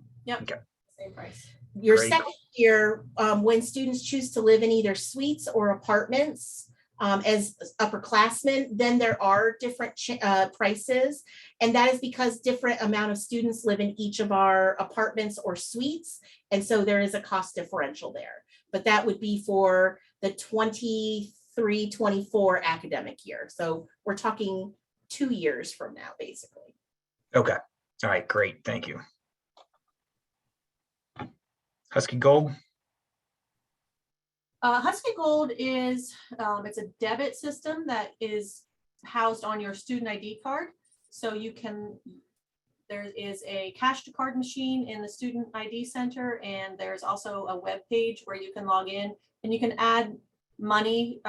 Okay. Same price. Your second year, when students choose to live in either suites or apartments as upperclassmen, then there are different prices. And that is because different amount of students live in each of our apartments or suites. And so there is a cost differential there. But that would be for the 23-24 academic year. So we're talking 2 years from now, basically. Okay. All right, great. Thank you. Husky Gold. Husky Gold is, it's a debit system that is housed on your student ID card. So there is a cash to card machine in the student ID center, and there's also a web page where you can log in and you can add money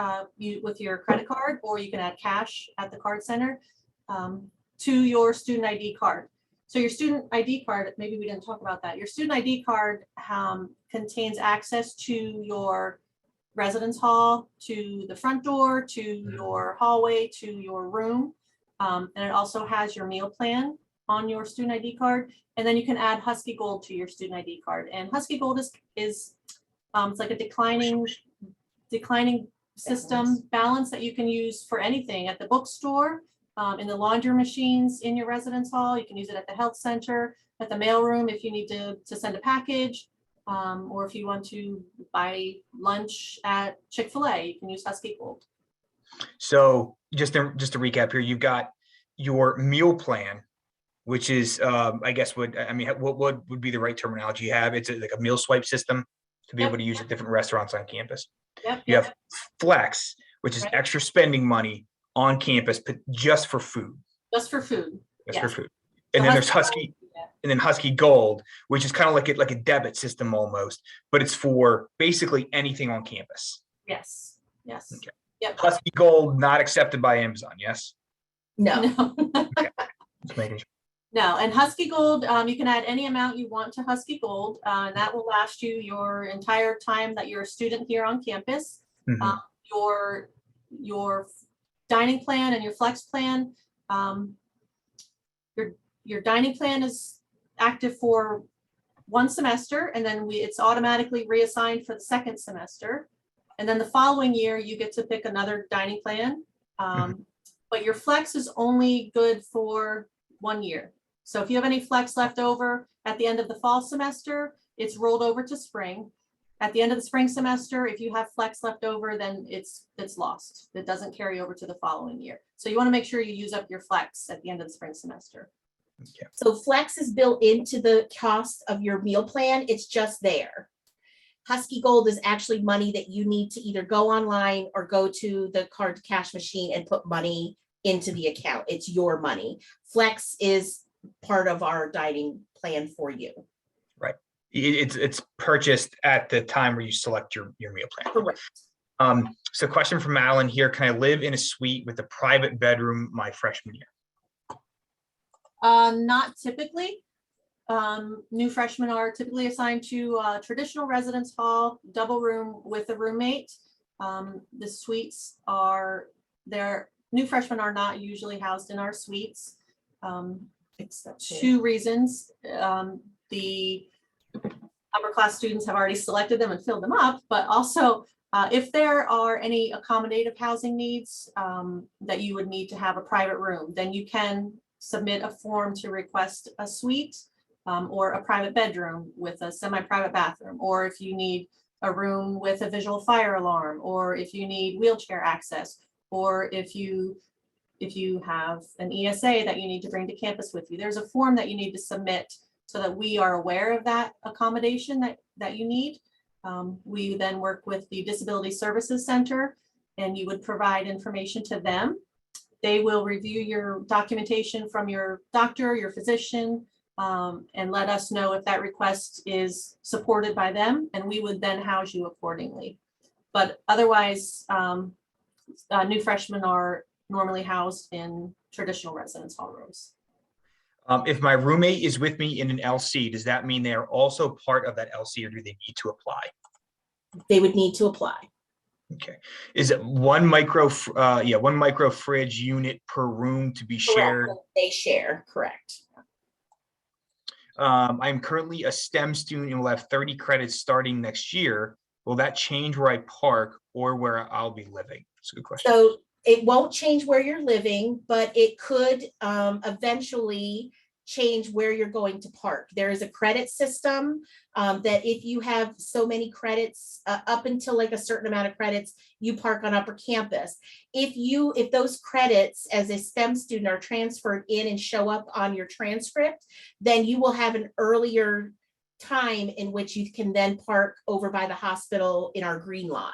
with your credit card, or you can add cash at the card center to your student ID card. So your student ID card, maybe we didn't talk about that. Your student ID card contains access to your residence hall, to the front door, to your hallway, to your room. And it also has your meal plan on your student ID card. And then you can add Husky Gold to your student ID card. And Husky Gold is it's like a declining system balance that you can use for anything at the bookstore, in the laundry machines in your residence hall. You can use it at the health center, at the mailroom if you need to send a package, or if you want to buy lunch at Chick-fil-A, you can use Husky Gold. So just to recap here, you've got your meal plan, which is, I guess, what would be the right terminology you have? It's like a meal swipe system to be able to use at different restaurants on campus. You have Flex, which is extra spending money on campus, but just for food. Just for food. For food. And then there's Husky, and then Husky Gold, which is kind of like a debit system almost, but it's for basically anything on campus. Yes. Okay. Yep. Husky Gold not accepted by Amazon. Yes. No. Okay. Just making sure. No, and Husky Gold, you can add any amount you want to Husky Gold, and that will last you your entire time that you're a student here on campus. Mhm. Your dining plan and your flex plan, your dining plan is active for 1 semester, and then it's automatically reassigned for the 2nd semester. And then the following year, you get to pick another dining plan. But your flex is only good for 1 year. So if you have any flex left over at the end of the fall semester, it's rolled over to spring. At the end of the spring semester, if you have flex left over, then it's lost. It doesn't carry over to the following year. So you want to make sure you use up your flex at the end of the spring semester. Okay. So flex is built into the cost of your meal plan. It's just there. Husky Gold is actually money that you need to either go online or go to the card to cash machine and put money into the account. It's your money. Flex is part of our dining plan for you. Right. It's purchased at the time where you select your meal plan. Correct. So question from Alan here. Can I live in a suite with a private bedroom my freshman year? Not typically. New freshmen are typically assigned to a traditional residence hall, double room with a roommate. The suites new freshmen are not usually housed in our suites. Except 2 reasons. The upper class students have already selected them and filled them up, but also if there are any accommodative housing needs that you would need to have a private room, then you can submit a form to request a suite or a private bedroom with a semi-private bathroom, or if you need a room with a visual fire alarm, or if you need wheelchair access, or if you have an ESA that you need to bring to campus with you. There's a form that you need to submit so that we are aware of that accommodation that you need. We then work with the Disability Services Center, and you would provide information to them. They will review your documentation from your doctor, your physician, and let us know if that request is supported by them, and we would then house you accordingly. But otherwise, new freshmen are normally housed in traditional residence hall rooms. If my roommate is with me in an LC, does that mean they are also part of that LC, or do they need to apply? They would need to apply. Okay. Is it one micro fridge unit per room to be shared? Correct. They share, correct. I'm currently a STEM student and will have 30 credits starting next year. Will that change where I park or where I'll be living? That's a good question. So it won't change where you're living, but it could eventually change where you're going to park. There is a credit system that if you have so many credits, up until like a certain amount of credits, you park on upper campus. If those credits as a STEM student are transferred in and show up on your transcript, then you will have an earlier time in which you can then park over by the hospital in our green lot.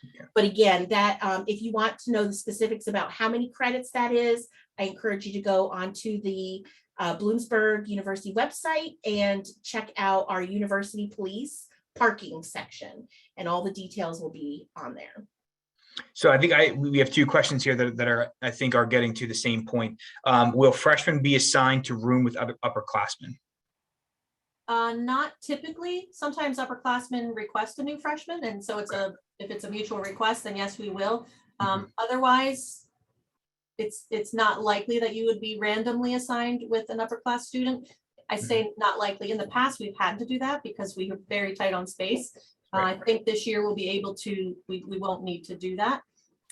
Okay. But again, that if you want to know the specifics about how many credits that is, I encourage you to go onto the Bloomsburg University website and check out our university police parking section, and all the details will be on there. So I think we have 2 questions here that are, I think, are getting to the same point. Will freshmen be assigned to room with other upperclassmen? Not typically. Sometimes upperclassmen request a new freshman, and so if it's a mutual request, then yes, we will. Otherwise, it's not likely that you would be randomly assigned with an upper class student. I say not likely. In the past, we've had to do that because we were very tight on space. I think this year we'll be able to, we won't need to do that.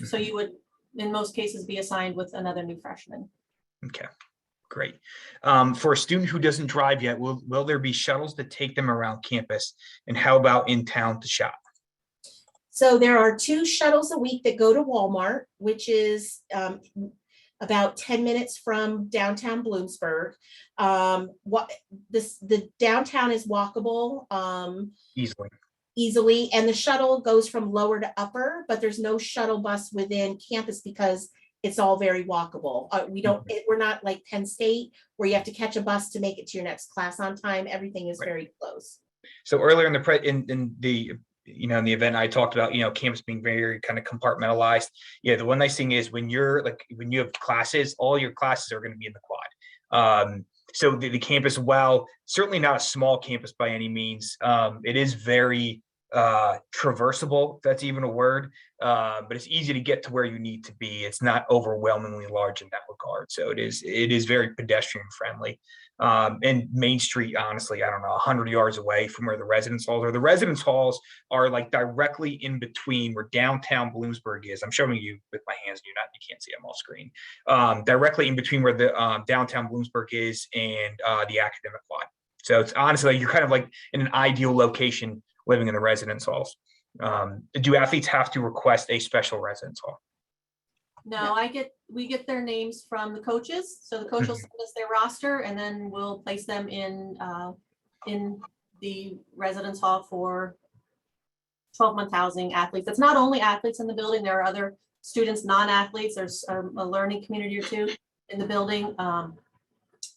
So you would, in most cases, be assigned with another new freshman. Okay, great. For a student who doesn't drive yet, will there be shuttles to take them around campus? And how about in town to shop? So there are 2 shuttles a week that go to Walmart, which is about 10 minutes from downtown Bloomsburg. The downtown is walkable easily, and the shuttle goes from lower to upper, but there's no shuttle bus within campus because it's all very walkable. We're not like Penn State where you have to catch a bus to make it to your next class on time. Everything is very close. So earlier in the in the event I talked about, campus being very kind of compartmentalized. Yeah, the one nice thing is when you have classes, all your classes are going to be in the quad. So the campus, while certainly not a small campus by any means, it is very traversable, if that's even a word, but it's easy to get to where you need to be. It's not overwhelmingly large in that regard. So it is very pedestrian friendly. And Main Street, honestly, I don't know, 100 yards away from where the residence halls are. The residence halls are like directly in between where downtown Bloomsburg is. I'm showing you with my hands, you can't see them off screen. Directly in between where the downtown Bloomsburg is and the academic quad. So it's honestly, you're kind of like in an ideal location living in the residence halls. Do athletes have to request a special residence hall? No, we get their names from the coaches. So the coach will send us their roster and then we'll place them in the residence hall for 12-month housing athletes. It's not only athletes in the building. There are other students, non-athletes. There's a learning community or two in the building.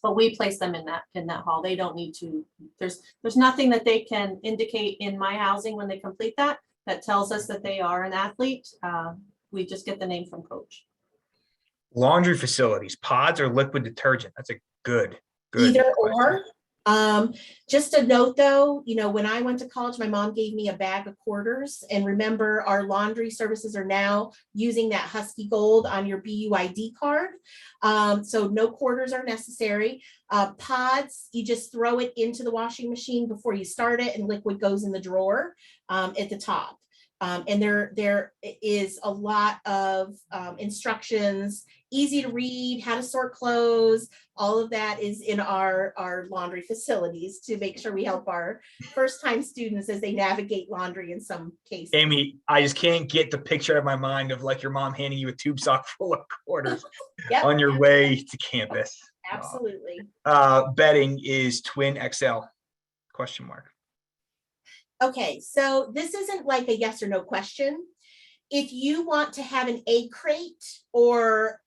But we place them in that hall. They don't need to, there's nothing that they can indicate in my housing when they complete that tells us that they are an athlete. We just get the name from coach. Laundry facilities, pods or liquid detergent? That's a good Either question. or. Just a note though, when I went to college, my mom gave me a bag of quarters, and remember our laundry services are now using that Husky Gold on your BUID card. So no quarters are necessary. Pods, you just throw it into the washing machine before you start it, and liquid goes in the drawer at the top. And there is a lot of instructions, easy to read, how to sort clothes. All of that is in our laundry facilities to make sure we help our first-time students as they navigate laundry in some cases. Amy, I just can't get the picture out of my mind of like your mom handing you a tube sock full of quarters Yep, on your way to campus. absolutely. Bedding is twin XL? Question mark. Okay, so this isn't like a yes or no question. If you want to have an egg crate or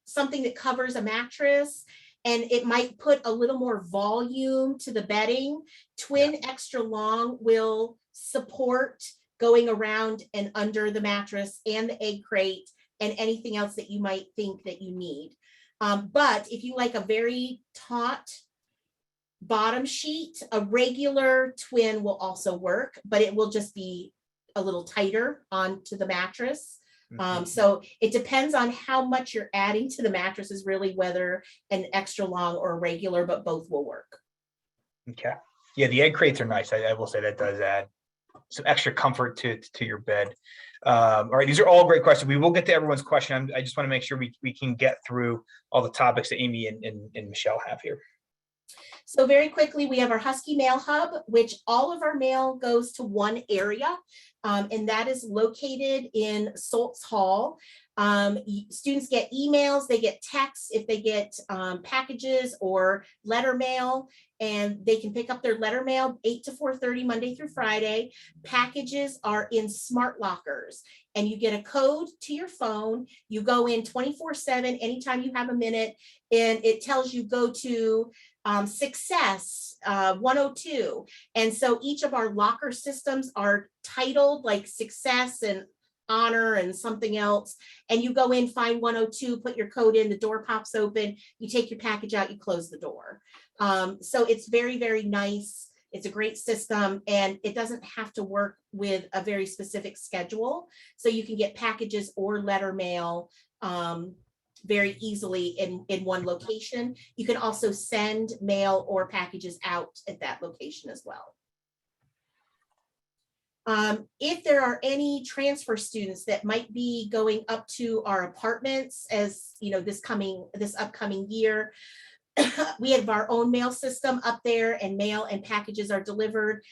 something that covers a mattress, and it might put a little more volume to the bedding, twin extra long will support going around and under the mattress and the egg crate and anything else that you might think that you need. But if you like a very taut bottom sheet, a regular twin will also work, but it will just be a little tighter onto the mattress. So it depends on how much you're adding to the mattress, is really whether an extra long or regular, but both will work. Okay. Yeah, the egg crates are nice. I will say that does add some extra comfort to your bed. All right, these are all great questions. We will get to everyone's question. I just want to make sure we can get through all the topics that Amy and Michelle have here. So very quickly, we have our Husky Mail Hub, which all of our mail goes to one area, and that is located in Soltz Hall. Students get emails, they get texts if they get packages or letter mail, and they can pick up their letter mail 8 to 4:30 Monday through Friday. Packages are in smart lockers, and you get a code to your phone. You go in 24/7 anytime you have a minute, and it tells you go to Success 102. And so each of our locker systems are titled like Success and Honor and something else. And you go in, find 102, put your code in, the door pops open, you take your package out, you close the door. So it's very, very nice. It's a great system, and it doesn't have to work with a very specific schedule. So you can get packages or letter mail very easily in one location. You can also send mail or packages out at that location as well. If there are any transfer students that might be going up to our apartments, as this upcoming year, we have our own mail system up there, and mail and packages are delivered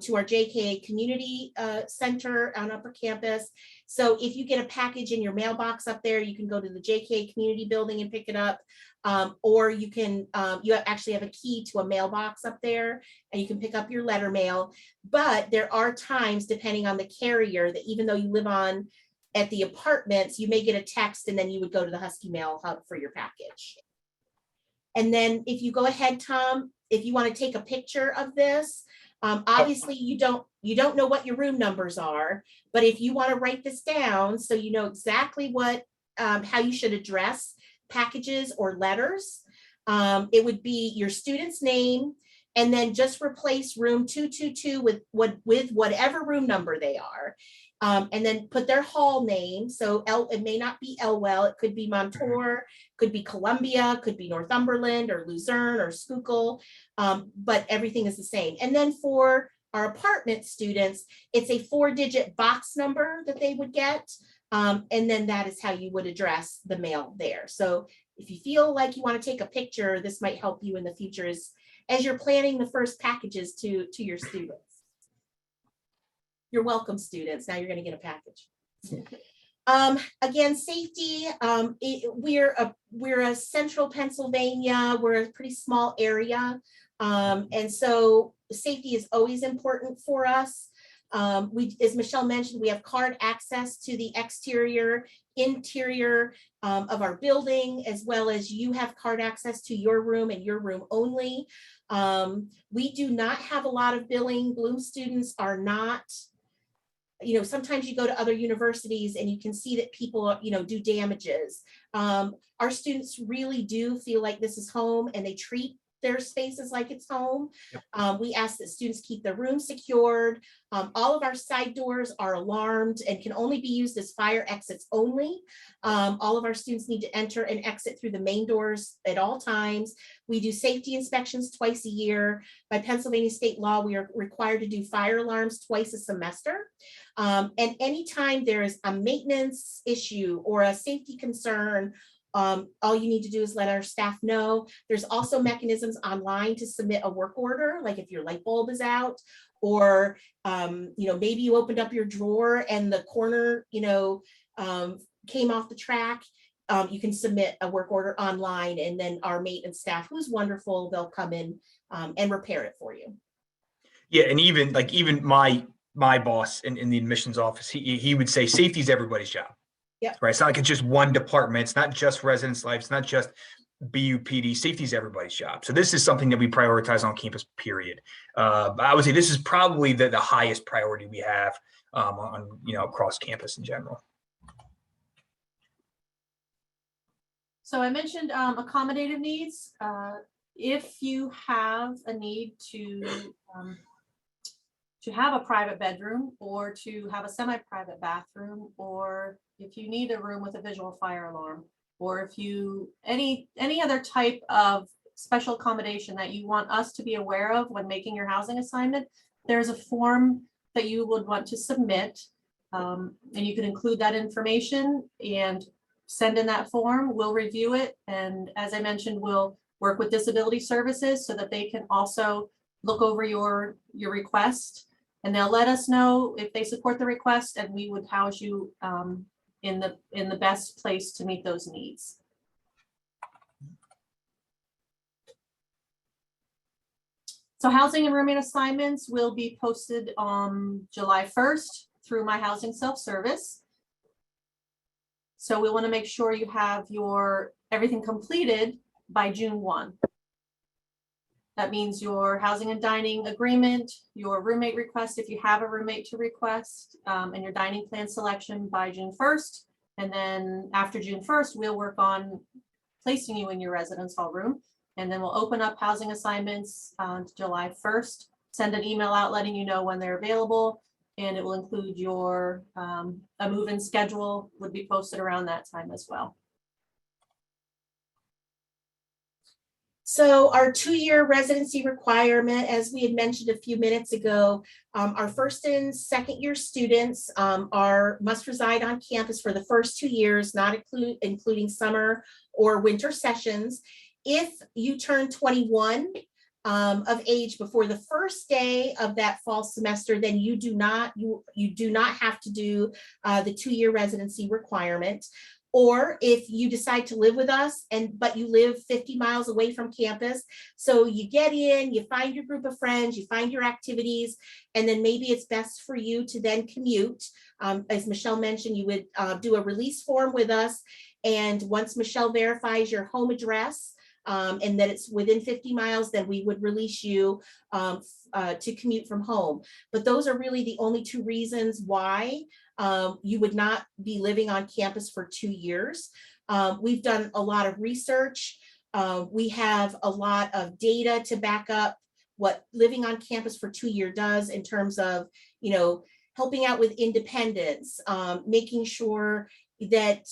to our JKA Community Center on Upper Campus. So if you get a package in your mailbox up there, you can go to the JKA Community Building and pick it up, or you can actually have a key to a mailbox up there, and you can pick up your letter mail. But there are times, depending on the carrier, that even though you live at the apartments, you may get a text, and then you would go to the Husky Mail Hub for your package. And then if you go ahead, Tom, if you want to take a picture of this, obviously you don't know what your room numbers are, but if you want to write this down so you know exactly how you should address packages or letters, It would be your student's name, and then just replace room 222 with whatever room number they are. And then put their hall name. So it may not be Elwell, it could be Montour, could be Columbia, could be Northumberland or Luzerne or Schuylkill, but everything is the same. And then for our apartment students, it's a 4-digit box number that they would get. And then that is how you would address the mail there. So if you feel like you want to take a picture, this might help you in the future as you're planning the first packages to your students. You're welcome, students. Now you're going to get a package. Again, safety. We're a central Pennsylvania. We're a pretty small area, and so safety is always important for us. As Michelle mentioned, we have card access to the exterior, interior of our building, as well as you have card access to your room and your room only. We do not have a lot of billing. Bloom students are not. Sometimes you go to other universities and you can see that people, do damages. Our students really do feel like this is home, and they treat their spaces like it's home. Yep. We ask that students keep their rooms secured. All of our side doors are alarmed and can only be used as fire exits only. All of our students need to enter and exit through the main doors at all times. We do safety inspections twice a year. By Pennsylvania state law, we are required to do fire alarms twice a semester. And anytime there is a maintenance issue or a safety concern, all you need to do is let our staff know. There's also mechanisms online to submit a work order, like if your light bulb is out, or maybe you opened up your drawer and the corner came off the track. You can submit a work order online, and then our maintenance staff, who's wonderful, they'll come in and repair it for you. Yeah, and even my boss in the admissions office, he would say safety is everybody's job. Yeah. Right. It's not like it's just one department. It's not just residence life. It's not just BUPD. Safety is everybody's job. So this is something that we prioritize on campus, period. I would say this is probably the highest priority we have across campus in general. So I mentioned accommodative needs. If you have a need to have a private bedroom, or to have a semi-private bathroom, or if you need a room with a visual fire alarm, or if you any other type of special accommodation that you want us to be aware of when making your housing assignment, there's a form that you would want to submit, and you can include that information and send in that form. We'll review it, and as I mentioned, we'll work with disability services so that they can also look over your request. And they'll let us know if they support the request, and we would house you in the best place to meet those needs. So housing and rooming assignments will be posted on July 1st through My Housing Self-Service. So we want to make sure you have everything completed by June 1. That means your housing and dining agreement, your roommate request, if you have a roommate to request, and your dining plan selection by June 1st. And then after June 1st, we'll work on placing you in your residence hall room. And then we'll open up housing assignments on July 1st, send an email out letting you know when they're available. And it will include a move-in schedule would be posted around that time as well. So our 2-year residency requirement, as we had mentioned a few minutes ago, our first and second year students must reside on campus for the first 2 years, not including summer or winter sessions. If you turn 21 of age before the first day of that fall semester, then you do not have to do the 2-year residency requirement. Or if you decide to live with us but you live 50 miles away from campus, so you get in, you find your group of friends, you find your activities, and then maybe it's best for you to then commute. As Michelle mentioned, you would do a release form with us, and once Michelle verifies your home address and that it's within 50 miles, then we would release you to commute from home. But those are really the only 2 reasons why you would not be living on campus for 2 years. We've done a lot of research We have a lot of data to back up what living on campus for 2 years does in terms of, helping out with independence, making sure that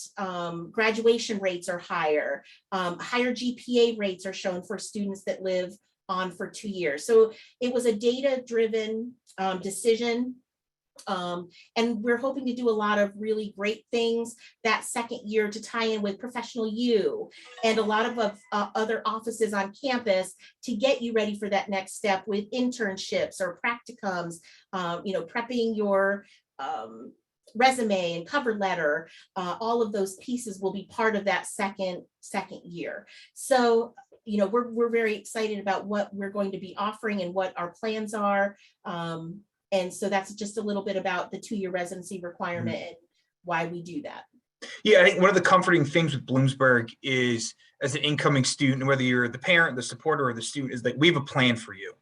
graduation rates are higher, higher GPA rates are shown for students that live on for 2 years. So it was a data-driven decision. And we're hoping to do a lot of really great things that second year to tie in with Professional U and a lot of other offices on campus to get you ready for that next step with internships or practicums, prepping your resume and cover letter. All of those pieces will be part of that second year. So we're very excited about what we're going to be offering and what our plans are. And so that's just a little bit about the 2-year residency requirement and why we do that. Yeah, I think one of the comforting things with Bloomsburg is, as an incoming student, whether you're the parent, the supporter, or the student, is that we have a plan for you,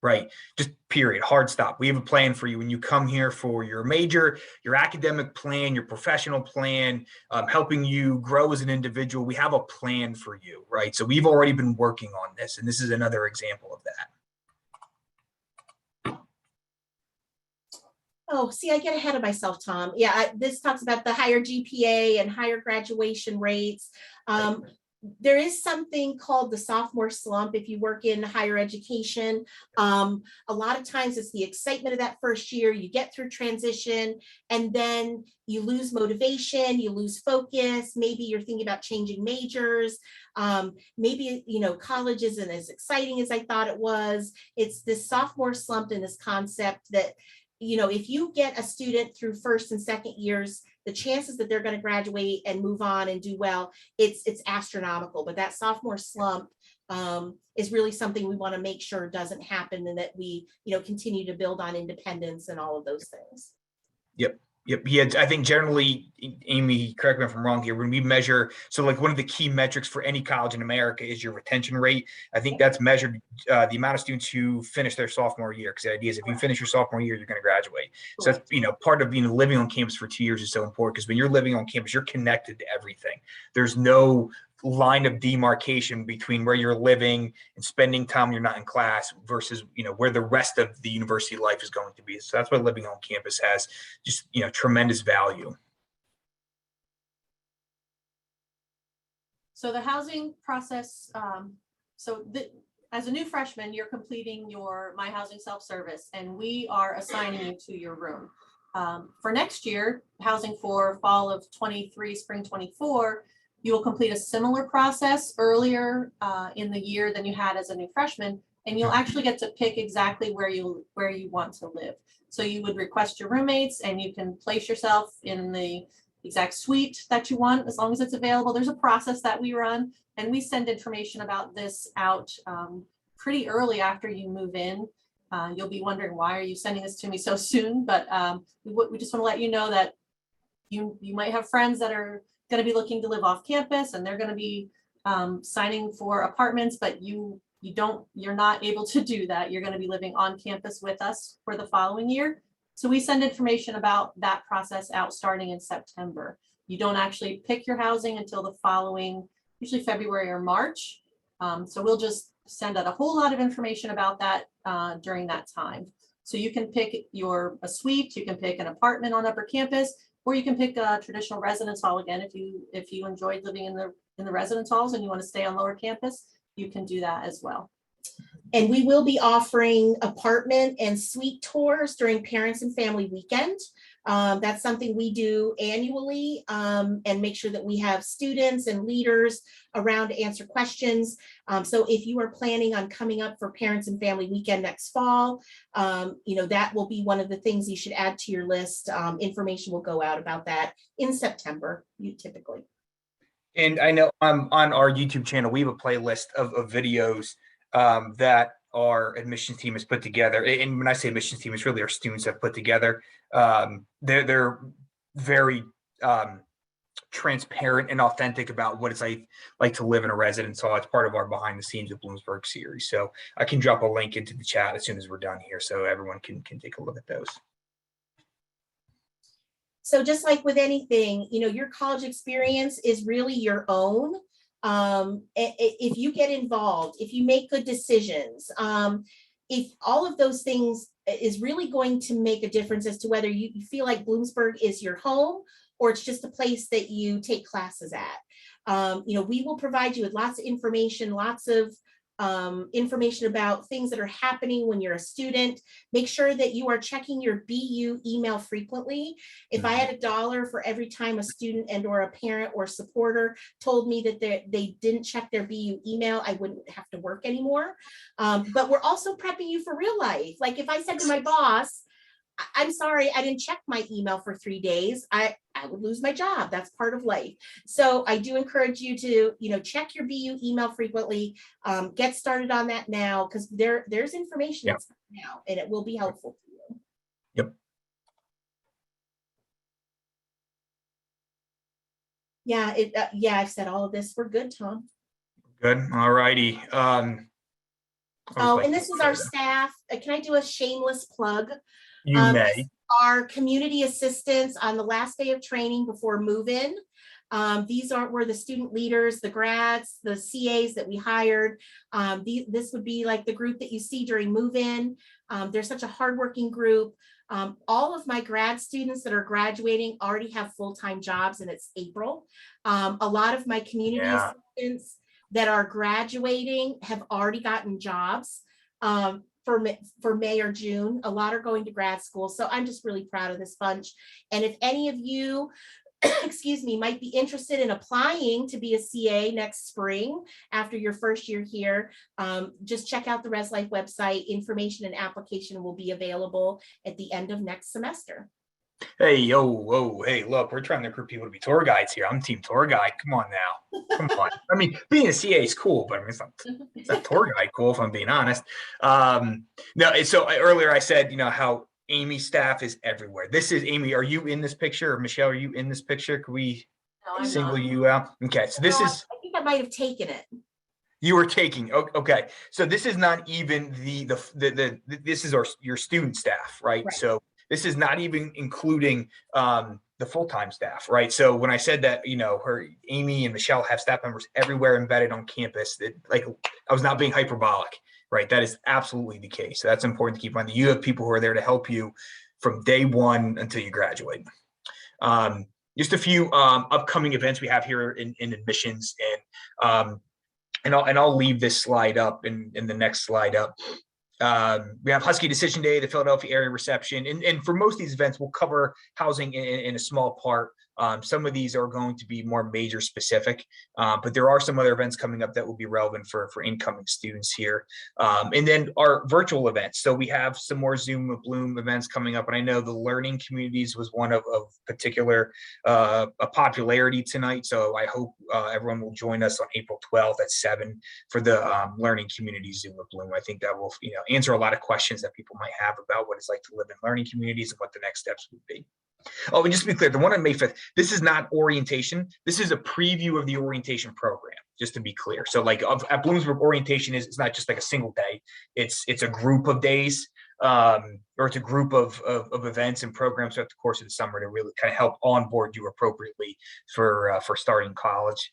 right? Just period, hard stop. We have a plan for you when you come here for your major, your academic plan, your professional plan, helping you grow as an individual. We have a plan for you, right? So we've already been working on this, and this is another example of that. Oh, see, I get ahead of myself, Tom. Yeah, this talks about the higher GPA and higher graduation rates. There is something called the sophomore slump if you work in higher education. A lot of times it's the excitement of that first year, you get through transition, and then you lose motivation, you lose focus. Maybe you're thinking about changing majors. Maybe, college isn't as exciting as I thought it was. It's this sophomore slump and this concept that if you get a student through first and second years, the chances that they're going to graduate and move on and do well, it's astronomical. But that sophomore slump is really something we want to make sure doesn't happen, and that we, continue to build on independence and all of those things. Yep. Yeah, I think generally, Amy, correct me if I'm wrong here, when we measure, so like one of the key metrics for any college in America is your retention rate. I think that's measured the amount of students who finish their sophomore year, because the idea is if you finish your sophomore year, you're going to graduate. So that's, part of living on campus for 2 years is so important, because when you're living on campus, you're connected to everything. There's no line of demarcation between where you're living and spending time when you're not in class versus where the rest of the university life is going to be. So that's why living on campus has just tremendous value. So the housing process, as a new freshman, you're completing your My Housing self-service, and we are assigning you to your room. For next year, housing for fall of 23, spring 24, you will complete a similar process earlier in the year than you had as a new freshman, and you'll actually get to pick exactly where you want to live. So you would request your roommates, and you can place yourself in the exact suite that you want, as long as it's available. There's a process that we run, and we send information about this out pretty early after you move in. You'll be wondering, why are you sending this to me so soon? But we just want to let you know that you might have friends that are going to be looking to live off campus, and they're going to be signing for apartments, but you're not able to do that. You're going to be living on campus with us for the following year. So we send information about that process out starting in September. You don't actually pick your housing until the following, usually February or March. So we'll just send out a whole lot of information about that during that time. So you can pick a suite, you can pick an apartment on upper campus, or you can pick a traditional residence hall. Again, if you enjoyed living in the residence halls and you want to stay on lower campus, you can do that as well. And we will be offering apartment and suite tours during Parents and Family Weekend. That's something we do annually, and make sure that we have students and leaders around to answer questions. So if you are planning on coming up for Parents and Family Weekend next fall, that will be one of the things you should add to your list. Information will go out about that in September, typically. And I know on our YouTube channel, we have a playlist of videos that our admissions team has put together. And when I say admissions team, it's really our students have put together. They're very transparent and authentic about what it's like to live in a residence hall. It's part of our behind the scenes of Bloomsburg series. So I can drop a link into the chat as soon as we're done here, so everyone can take a look at those. So just like with anything, your college experience is really your own. If you get involved, if you make good decisions, if all of those things is really going to make a difference as to whether you feel like Bloomsburg is your home or it's just a place that you take classes at. We will provide you with lots of information, information about things that are happening when you're a student. Make sure that you are checking your BU email frequently. If I had $1 for every time a student and or a parent or supporter told me that they didn't check their BU email, I wouldn't have to work anymore. But we're also prepping you for real life. Like if I said to my boss, I'm sorry, I didn't check my email for 3 days, I would lose my job. That's part of life. So I do encourage you to, check your BU email frequently, get started on that now, because there's information that's now and it will be helpful to you. Yep. Yeah, I've said all of this. We're good, Tom. Good. All righty. And this is our staff. Can I do a shameless plug? You may. Our community assistants on the last day of training before move-in. These were the student leaders, the grads, the CAs that we hired. This would be like the group that you see during move-in. They're such a hardworking group. All of my grad students that are graduating already have full-time jobs, and it's April. A lot of my community assistants that are graduating have already gotten jobs. For May or June. A lot are going to grad school. So I'm just really proud of this bunch. And if any of you, excuse me, might be interested in applying to be a CA next spring after your first year here, just check out the Res Life website. Information and application will be available at the end of next semester. Hey, hey, look, we're trying to recruit people to be tour guides here. I'm team tour guide. Come on now. Come on. I mean, being a CA is cool, but I mean, it's not tour guide cool, if I'm being honest. No, so earlier I said, how Amy's staff is everywhere. This is Amy. Are you in this picture? Or Michelle, are you in this picture? Could we single you out? Okay, so this is. I think I might have taken it. You were taking, okay. So this is not even this is your student staff, right? So this is not even including the full-time staff, right? So when I said that, Amy and Michelle have staff members everywhere embedded on campus, that I was not being hyperbolic, right? That is absolutely the case. So that's important to keep in mind. You have people who are there to help you from day one until you graduate. Just a few upcoming events we have here in admissions, and I'll leave this slide up in the next slide up. We have Husky Decision Day, the Philadelphia area reception, and for most of these events, we'll cover housing in a small part. Some of these are going to be more major specific, but there are some other events coming up that will be relevant for incoming students here. And then our virtual events. So we have some more Zoom with Bloom events coming up, and I know the learning communities was one of particular a popularity tonight. So I hope everyone will join us on April 12th at 7 for the learning community Zoom with Bloom. I think that will answer a lot of questions that people might have about what it's like to live in learning communities and what the next steps would be. Oh, and just to be clear, the one on May 5th, this is not orientation. This is a preview of the orientation program, just to be clear. So at Bloomsburg, orientation it's not just like a single day. It's a group of days, or it's a group of events and programs throughout the course of the summer to really kind of help onboard you appropriately for starting college.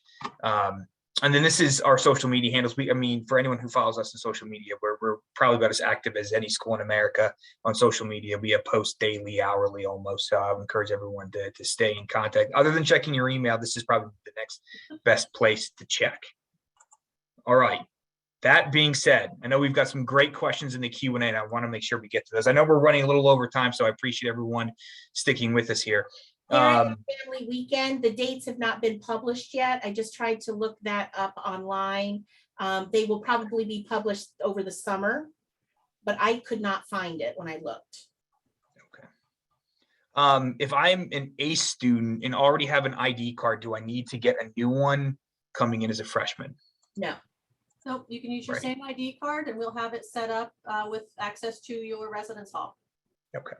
And then this is our social media handles. For anyone who follows us on social media, we're probably about as active as any school in America on social media. We have posts daily, hourly almost. So I would encourage everyone to stay in contact. Other than checking your email, this is probably the next best place to check. All right. That being said, I know we've got some great questions in the Q&A, and I want to make sure we get to those. I know we're running a little over time, so I appreciate everyone sticking with us here. Family weekend, the dates have not been published yet. I just tried to look that up online. They will probably be published over the summer, but I could not find it when I looked. Okay. If I'm an ACE student and already have an ID card, do I need to get a new one coming in as a freshman? No. Nope, you can use your same ID card and we'll have it set up with access to your residence hall. Okay.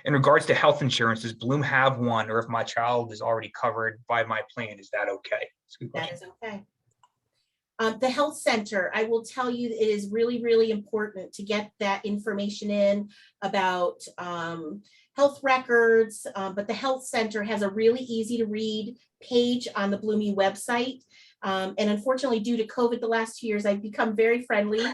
In regards to health insurance, does Bloom have one, or if my child is already covered by my plan, is that okay? That is okay. The health center, I will tell you, it is really, really important to get that information in about health records, but the health center has a really easy to read page on the Bloomy website. And unfortunately, due to COVID the last 2 years, I've become very friendly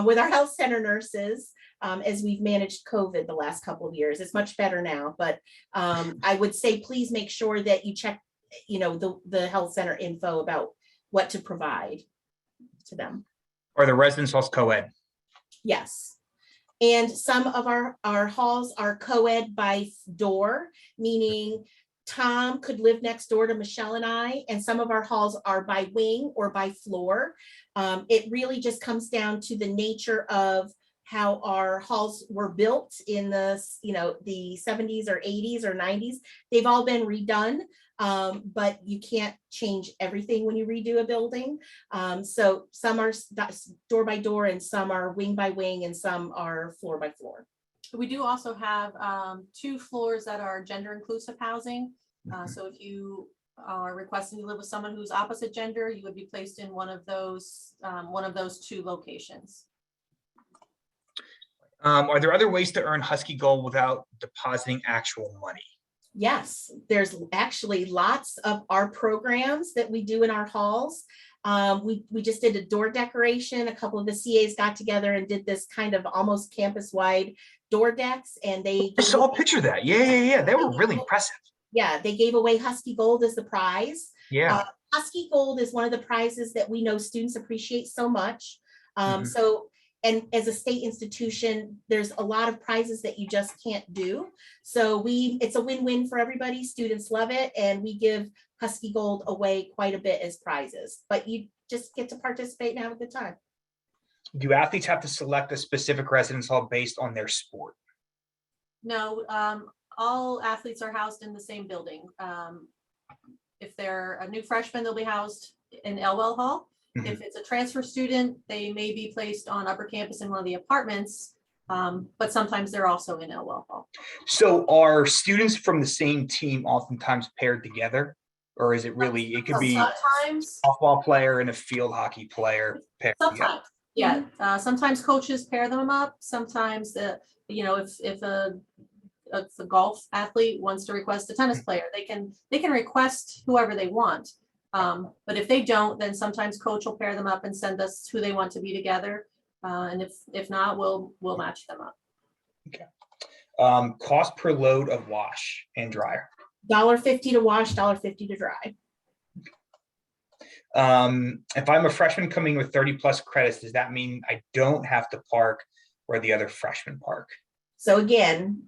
with our health center nurses as we've managed COVID the last couple of years. It's much better now, but I would say please make sure that you check, the health center info about what to provide to them. Are the residence halls co-ed? Yes. And some of our halls are co-ed by door, meaning Tom could live next door to Michelle and I, and some of our halls are by wing or by floor. It really just comes down to the nature of how our halls were built in the 70s or 80s or 90s. They've all been redone, but you can't change everything when you redo a building. So some are door by door and some are wing by wing and some are floor by floor. We do also have 2 floors that are gender inclusive housing. So if you are requesting to live with someone who's opposite gender, you would be placed in one of those 2 locations. Are there other ways to earn Husky Gold without depositing actual money? Yes, there's actually lots of our programs that we do in our halls. We just did a door decoration. A couple of the CAs got together and did this kind of almost campus-wide door decks, and I saw a picture of that. Yeah. They were really impressive. Yeah, they gave away Husky Gold as the prize. Yeah. Husky Gold is one of the prizes that we know students appreciate so much. And as a state institution, there's a lot of prizes that you just can't do. So it's a win-win for everybody. Students love it. And we give Husky Gold away quite a bit as prizes, but you just get to participate and have a good time. Do athletes have to select a specific residence hall based on their sport? No, all athletes are housed in the same building. If they're a new freshman, they'll be housed in Elwell Hall. If it's a transfer student, they may be placed on upper campus in one of the apartments, but sometimes they're also in Elwell Hall. So are students from the same team oftentimes paired together? Or is it really, it could be sometimes a softball player and a field hockey player paired together? sometimes, yeah. Sometimes coaches pair them up. Sometimes if a golf athlete wants to request a tennis player, they can request whoever they want. But if they don't, then sometimes coach will pair them up and send us who they want to be together. And if not, we'll match them up. Okay. Cost per load of wash and dryer. $1.50 to wash, $1.50 to dry. If I'm a freshman coming with 30 plus credits, does that mean I don't have to park where the other freshmen park? So again,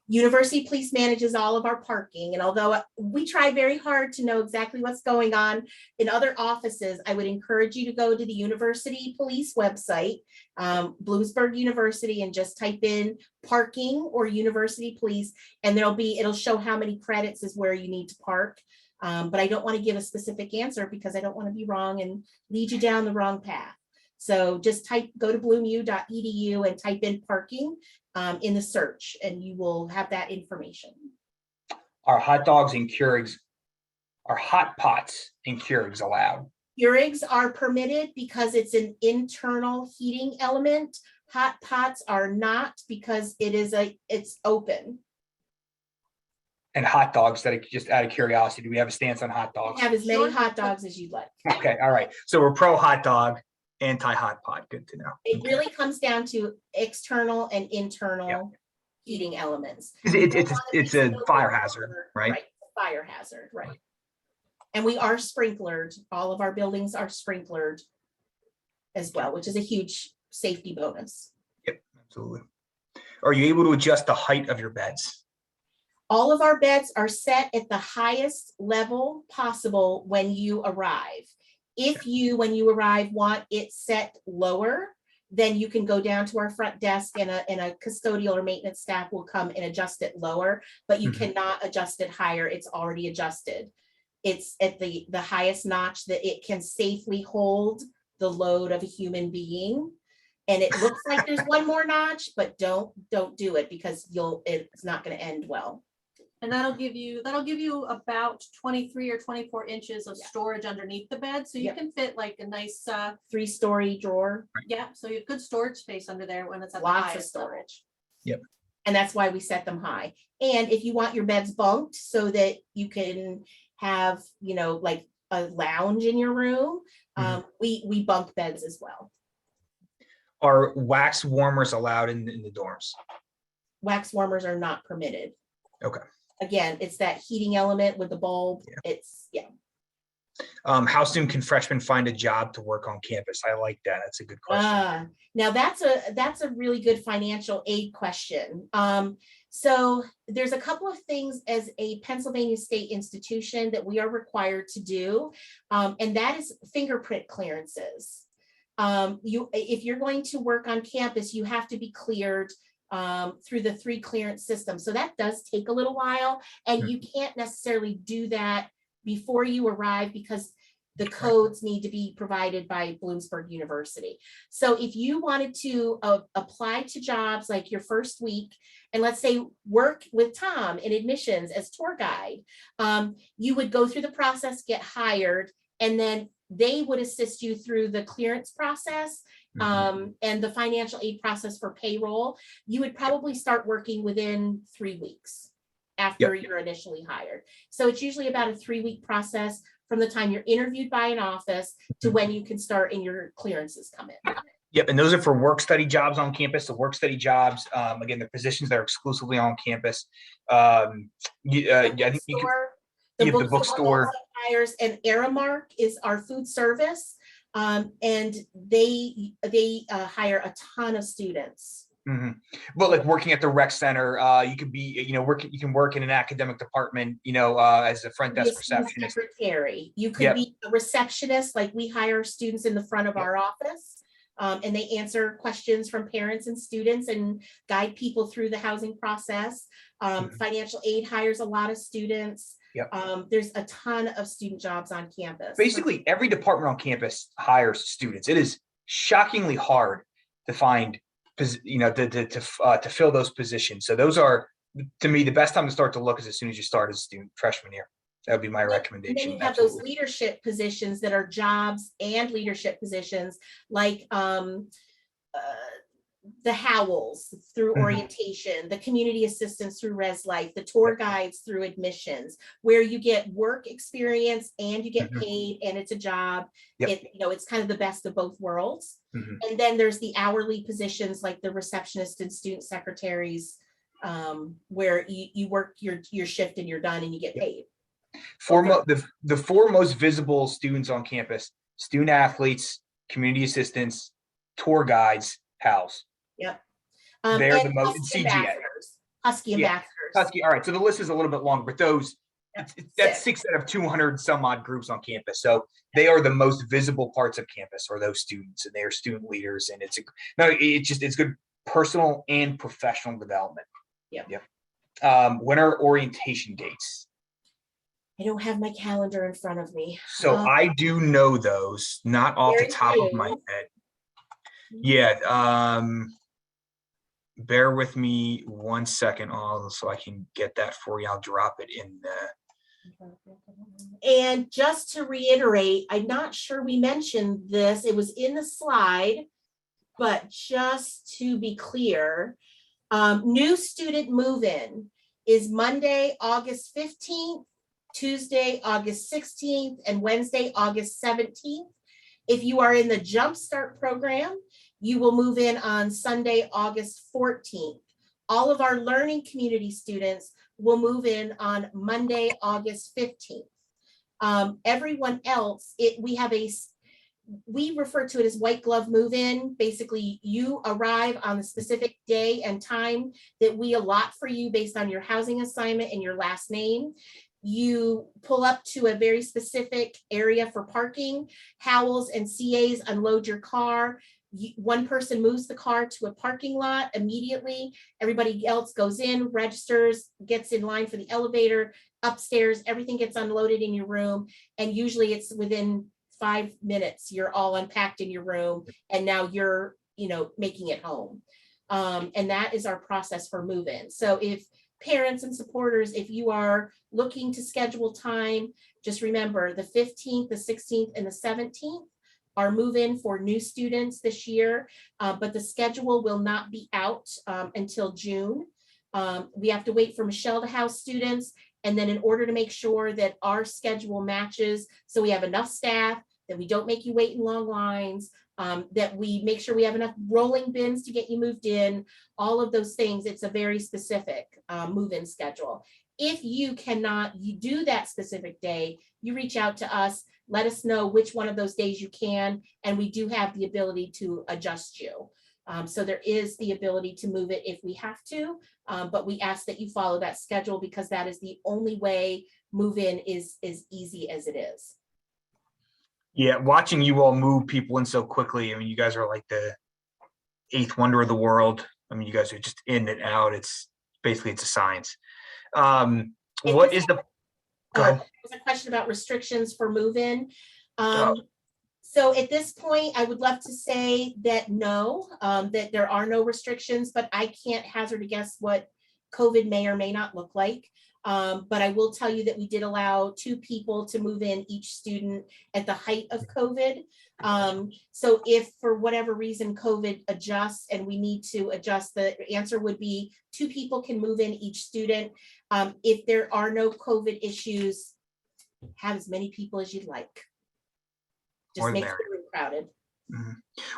University Police manages all of our parking. And although we try very hard to know exactly what's going on in other offices, I would encourage you to go to the University Police website, Bloomsburg University, and just type in parking or University Police, and it'll show how many credits is where you need to park. But I don't want to give a specific answer because I don't want to be wrong and lead you down the wrong path. So just go to bloomu.edu and type in parking in the search, and you will have that information. Are hot dogs and Keurigs, are hot pots and Keurigs allowed? Keurigs are permitted because it's an internal heating element. Hot pots are not because it's open. And hot dogs, just out of curiosity, do we have a stance on hot dogs? Have as many hot dogs as you'd like. Okay, all right. So we're pro hot dog, anti hot pot. Good to know. It really comes down to external and internal heating elements. It's a fire hazard, right? Right, fire hazard, right. And we are sprinklered. All of our buildings are sprinklered as well, which is a huge safety bonus. Yep, absolutely. Are you able to adjust the height of your beds? All of our beds are set at the highest level possible when you arrive. If you, when you arrive, want it set lower, then you can go down to our front desk and a custodial or maintenance staff will come and adjust it lower, but you cannot adjust it higher. It's already adjusted. It's at the highest notch that it can safely hold the load of a human being. And it looks like there's one more notch, but don't do it because it's not going to end well. And that'll give you about 23 or 24 inches of storage underneath the bed. So you can fit like a nice 3-story drawer. Yeah. So you have good storage space under there when it's at Lots the of storage. Yep. And that's why we set them high. And if you want your beds bunked so that you can have, like a lounge in your room. Mhm. We bunk beds as well. Are wax warmers allowed in the dorms? Wax warmers are not permitted. Okay. Again, it's that heating element with the bulb. Yeah. It's, yeah. How soon can freshmen find a job to work on campus? I like that. That's a good question. Now that's a really good financial aid question. So there's a couple of things as a Pennsylvania state institution that we are required to do, and that is fingerprint clearances. If you're going to work on campus, you have to be cleared through the 3 clearance systems. So that does take a little while, and you can't necessarily do that before you arrive because the codes need to be provided by Bloomsburg University. So if you wanted to apply to jobs like your first week, and let's say work with Tom in admissions as tour guide, you would go through the process, get hired, and then they would assist you through the clearance process and the financial aid process for payroll. You would probably start working within 3 weeks after you're initially hired. So it's usually about a 3-week process from the time you're interviewed by an office to when you can start and your clearances come in. Yep, and those are for work study jobs on campus. The work study jobs, again, the positions that are exclusively on campus. I think you can, the bookstore. Hires, and Aramark is our food service, and they hire a ton of students. But like working at the rec center, you could be, you can work in an academic department, as a front desk receptionist. Secretary. You could be a receptionist, like we hire students in the front of our office, and they answer questions from parents and students and guide people through the housing process. Financial aid hires a lot of students. There's a ton of student jobs on campus. Basically, every department on campus hires students. It is shockingly hard to find, to fill those positions. So those are, to me, the best time to start to look is as soon as you start as a student, freshman year. That would be my recommendation. And then you have those leadership positions that are jobs and leadership positions, like the Howells through orientation, the community assistants through Res Life, the tour guides through admissions, where you get work experience and you get paid and it's a job. It's kind of the best of both worlds. And then there's the hourly positions like the receptionist and student secretaries, where you work your shift and you're done and you get paid. The 4 most visible students on campus: student athletes, community assistants, tour guides, Howells. They're the most CGA. Husky ambassadors. Husky. All right. So the list is a little bit long, but that's 6 out of 200 some odd groups on campus. So they are the most visible parts of campus, or those students, and they are student leaders. And it's good personal and professional development. When are orientation dates? I don't have my calendar in front of me. So I do know those, not off the top of my head. Bear with me 1 second, so I can get that for you. I'll drop it in the. And just to reiterate, I'm not sure we mentioned this. It was in the slide, but just to be clear, new student move-in is Monday, August 15th, Tuesday, August 16th, and Wednesday, August 17th. If you are in the Jumpstart program, you will move in on Sunday, August 14th. All of our learning community students will move in on Monday, August 15th. Everyone else, we refer to it as white glove move-in. Basically, you arrive on the specific day and time that we allot for you based on your housing assignment and your last name. You pull up to a very specific area for parking. Howells and CAs unload your car. One person moves the car to a parking lot immediately. Everybody else goes in, registers, gets in line for the elevator, upstairs, everything gets unloaded in your room. And usually it's within 5 minutes, you're all unpacked in your room, and now you're, making it home. And that is our process for move-in. So if parents and supporters, if you are looking to schedule time, just remember the 15th, the 16th, and the 17th are move-in for new students this year, but the schedule will not be out until June. We have to wait for Michelle to house students, And then in order to make sure that our schedule matches, so we have enough staff, that we don't make you wait in long lines, that we make sure we have enough rolling bins to get you moved in, all of those things, it's a very specific move-in schedule. If you cannot do that specific day, you reach out to us, let us know which one of those days you can, and we do have the ability to adjust you. So there is the ability to move it if we have to, but we ask that you follow that schedule because that is the only way move-in is as easy as it is. Yeah, watching you all move people in so quickly. I mean, you guys are like the eighth wonder of the world. I mean, you guys are just in and out. It's basically, it's a science. What is the, go ahead. There's a question about restrictions for move-in. Oh. So at this point, I would love to say that no, that there are no restrictions, but I can't hazard a guess what COVID may or may not look like. But I will tell you that we did allow 2 people to move in each student at the height of COVID. So if for whatever reason COVID adjusts and we need to adjust, the answer would be 2 people can move in each student. If there are no COVID issues, have as many people as you'd like. Just make the room crowded. Mm-hmm.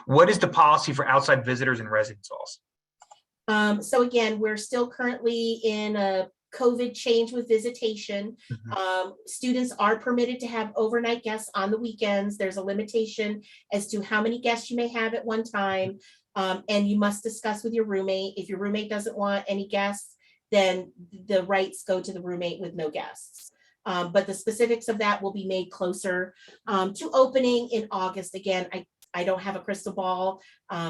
What is the policy for outside visitors and residence halls? So again, we're still currently in a COVID change with visitation. Mm-hmm. Students are permitted to have overnight guests on the weekends. There's a limitation as to how many guests you may have at one time. And you must discuss with your roommate. If your roommate doesn't want any guests, then the rights go to the roommate with no guests. But the specifics of that will be made closer to opening in August. Again, I don't have a crystal ball,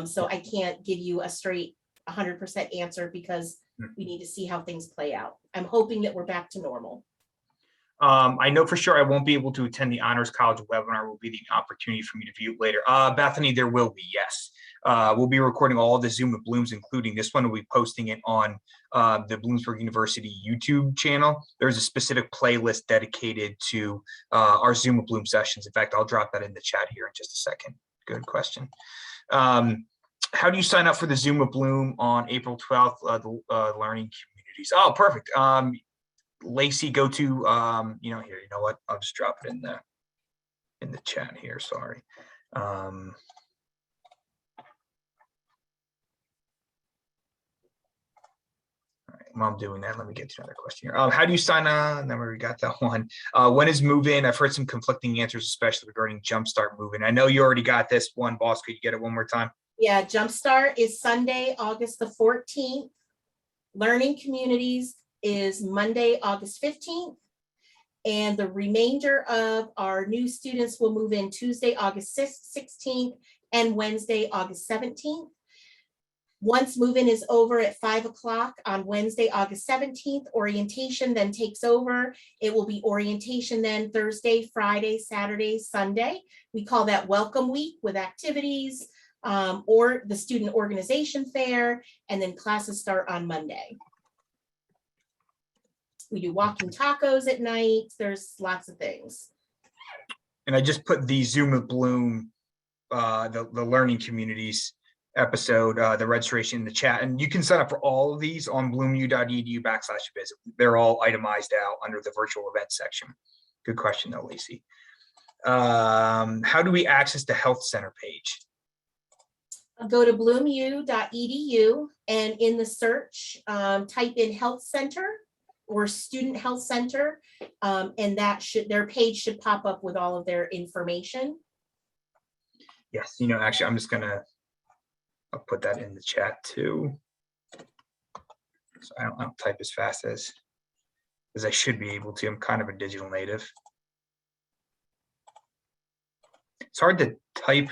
so I can't give you a straight 100% answer because we need to see how things play out. I'm hoping that we're back to normal. I know for sure I won't be able to attend the Honors College webinar. Will be the opportunity for me to view it later. Bethany, there will be, yes. We'll be recording all the Zoom at Blooms, including this one. We'll be posting it on the Bloomsburg University YouTube channel. There's a specific playlist dedicated to our Zoom at Bloom sessions. In fact, I'll drop that in the chat here in just a second. Good question. How do you sign up for the Zoom at Bloom on April 12th, the learning communities? Oh, perfect. Lacey, go to, you know what? I'll just drop it in the chat here. Sorry. All right, while I'm doing that, let me get to another question here. How do you sign on? Then we got that one. When is move-in? I've heard some conflicting answers, especially regarding Jumpstart move-in. I know you already got this one, boss. Could you get it one more time? Yeah, Jumpstart is Sunday, August the 14th. Learning Communities is Monday, August 15th. And the remainder of our new students will move in Tuesday, August 16th and Wednesday, August 17th. Once move-in is over at 5 o'clock on Wednesday, August 17th, orientation then takes over. It will be orientation then Thursday, Friday, Saturday, Sunday. We call that Welcome Week with activities, or the student organization fair, and then classes start on Monday. We do walking tacos at night. There's lots of things. And I just put the Zoom at Bloom, the learning communities episode, the registration in the chat, and you can sign up for all of these on bloomu.edu/visit. They're all itemized out under the virtual event section. Good question though, Lacey. How do we access the health center page? Go to bloomu.edu and in the search, type in health center or student health center, and their page should pop up with all of their information. Yes, actually, I'll put that in the chat too. So I don't type as fast as I should be able to. I'm kind of a digital native. It's hard to type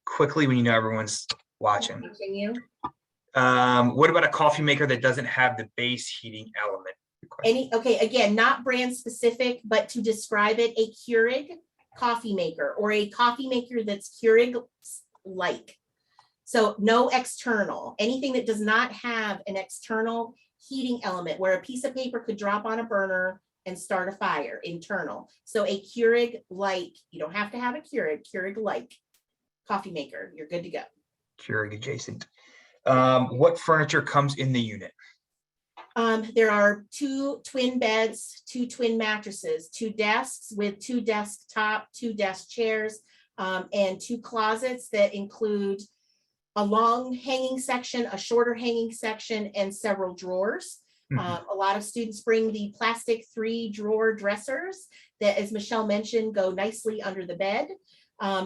quickly when everyone's watching. Continue. What about a coffee maker that doesn't have the base heating element? Okay, again, not brand specific, but to describe it, a Keurig coffee maker or a coffee maker that's Keurig-like. So no external, anything that does not have an external heating element where a piece of paper could drop on a burner and start a fire, internal. So a Keurig-like, you don't have to have a Keurig-like coffee maker, you're good to go. Keurig adjacent. What furniture comes in the unit? There are 2 twin beds, 2 twin mattresses, 2 desks with 2 desktop, 2 desk chairs, and 2 closets that include a long hanging section, a shorter hanging section, and several drawers. A lot of students bring the plastic 3-drawer dressers that, as Michelle mentioned, go nicely under the bed.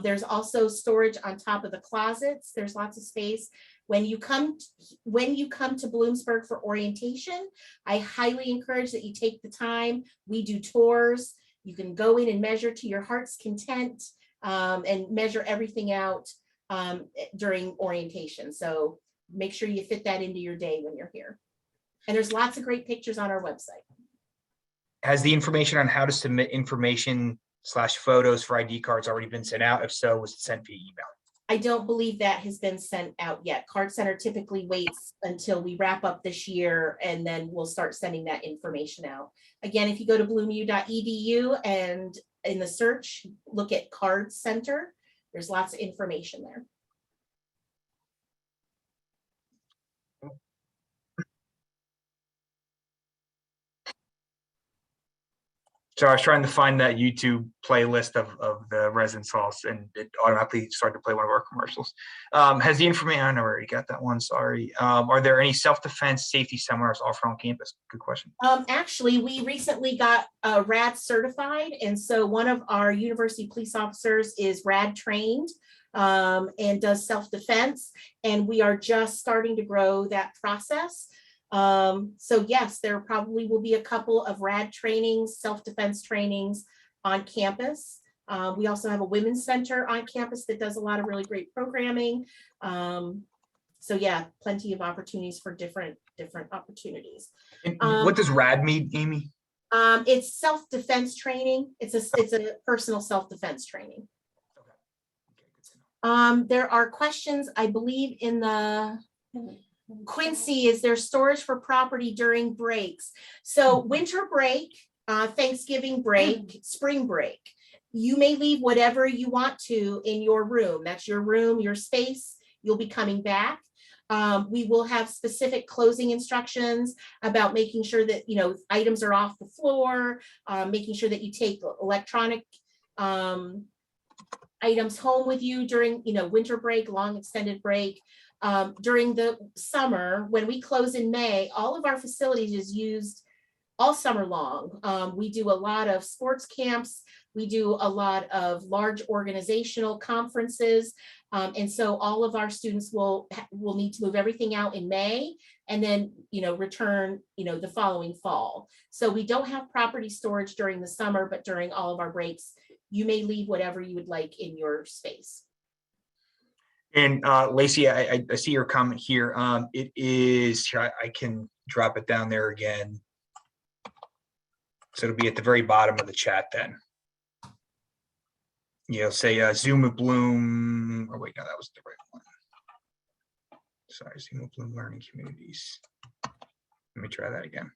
There's also storage on top of the closets. There's lots of space. When you come to Bloomsburg for orientation, I highly encourage that you take the time. We do tours. You can go in and measure to your heart's content, and measure everything out during orientation. So make sure you fit that into your day when you're here. And there's lots of great pictures on our website. Has the information on how to submit information/photos for ID cards already been sent out? If so, was it sent via email? I don't believe that has been sent out yet. Card Center typically waits until we wrap up this year, and then we'll start sending that information out. Again, if you go to bloomu.edu and in the search, look at Card Center, there's lots of information there. So I was trying to find that YouTube playlist of the residence halls, and it automatically started to play one of our commercials. Has the information, I know I already got that one, sorry. Are there any self-defense safety seminars offered on campus? Good question. Actually, we recently got RAD certified. And so one of our university police officers is RAD trained and does self-defense. And we are just starting to grow that process. So yes, there probably will be a couple of RAD trainings, self-defense trainings on campus. We also have a women's center on campus that does a lot of really great programming. So yeah, plenty of opportunities for different opportunities. And what does RAD mean, Amy? It's self-defense training. It's a personal self-defense training. There are questions, I believe, in the Quincy, is there storage for property during breaks? So winter break, Thanksgiving break, spring break, you may leave whatever you want to in your room. That's your room, your space. You'll be coming back. We will have specific closing instructions about making sure that, items are off the floor, making sure that you take electronic items home with you during, winter break, long extended break. During the summer, when we close in May, all of our facilities is used all summer long. We do a lot of sports camps. We do a lot of large organizational conferences. And so all of our students will need to move everything out in May and then, return, the following fall. So we don't have property storage during the summer, but during all of our breaks, you may leave whatever you would like in your space. And Lacey, I see your comment here. It is, I can drop it down there again. So it'll be at the very bottom of the chat then. Say Zoom with Bloom, or wait, no, that was the right one. Sorry, Zoom with Bloom Learning Communities. Let me try that again.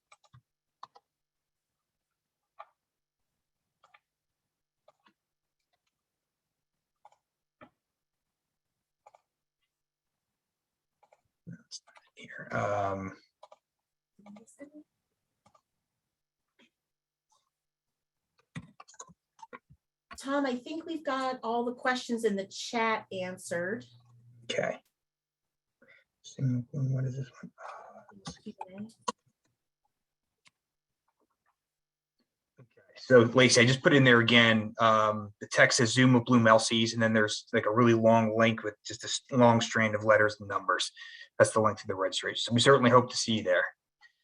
That's not here. Tom, I think we've got all the questions in the chat answered. Okay. What is this one? So Lacey, I just put in there again, the text says Zoom with Bloom LCs, and then there's like a really long link with just a long strand of letters and numbers. That's the link to the registration. So we certainly hope to see you there.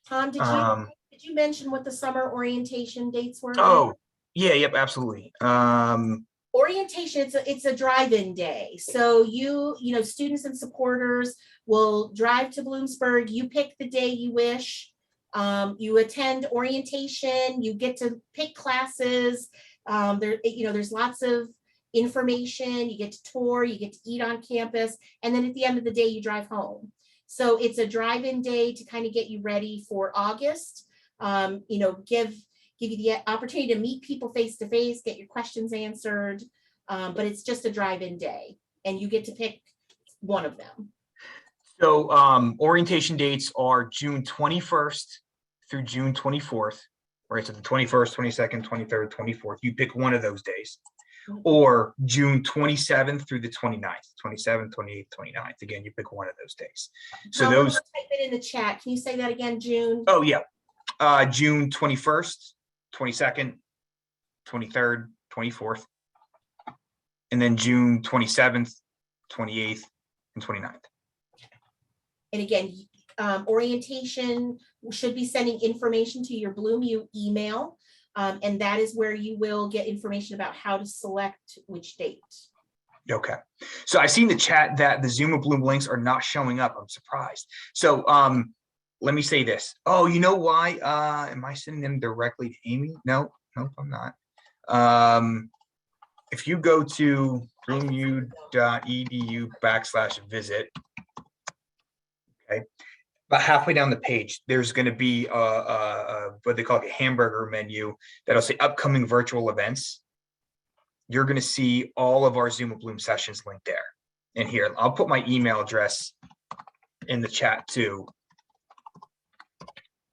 Tom, did you mention what the summer orientation dates were? Oh, yeah, yep, absolutely. Orientation, it's a drive-in day. So students and supporters will drive to Bloomsburg. You pick the day you wish. You attend orientation. You get to pick classes. There's lots of information. You get to tour. You get to eat on campus, and then at the end of the day, you drive home. So it's a drive-in day to kind of get you ready for August. Give you the opportunity to meet people face to face, get your questions answered. But it's just a drive-in day, and you get to pick one of them. So orientation dates are June 21st through June 24th, right? So the 21st, 22nd, 23rd, 24th, you pick one of those days. Or June 27th through the 29th, 27th, 28th, 29th. Again, you pick one of those days. So Tom, those, type it in the chat. Can you say that again, June? oh yeah, June 21st, 22nd, 23rd, 24th, and then June 27th, 28th, and 29th. And again, orientation should be sending information to your BloomU email. And that is where you will get information about how to select which date. Okay. So I see in the chat that the Zoom of Bloom links are not showing up. I'm surprised. So let me say this. Oh, you know why? Am I sending them directly to Amy? No, nope, I'm not. If you go to bloomu.edu/visit, okay, about halfway down the page, there's going to be what they call a hamburger menu that'll say upcoming virtual events. You're going to see all of our Zoom of Bloom sessions linked there. And here, I'll put my email address in the chat too.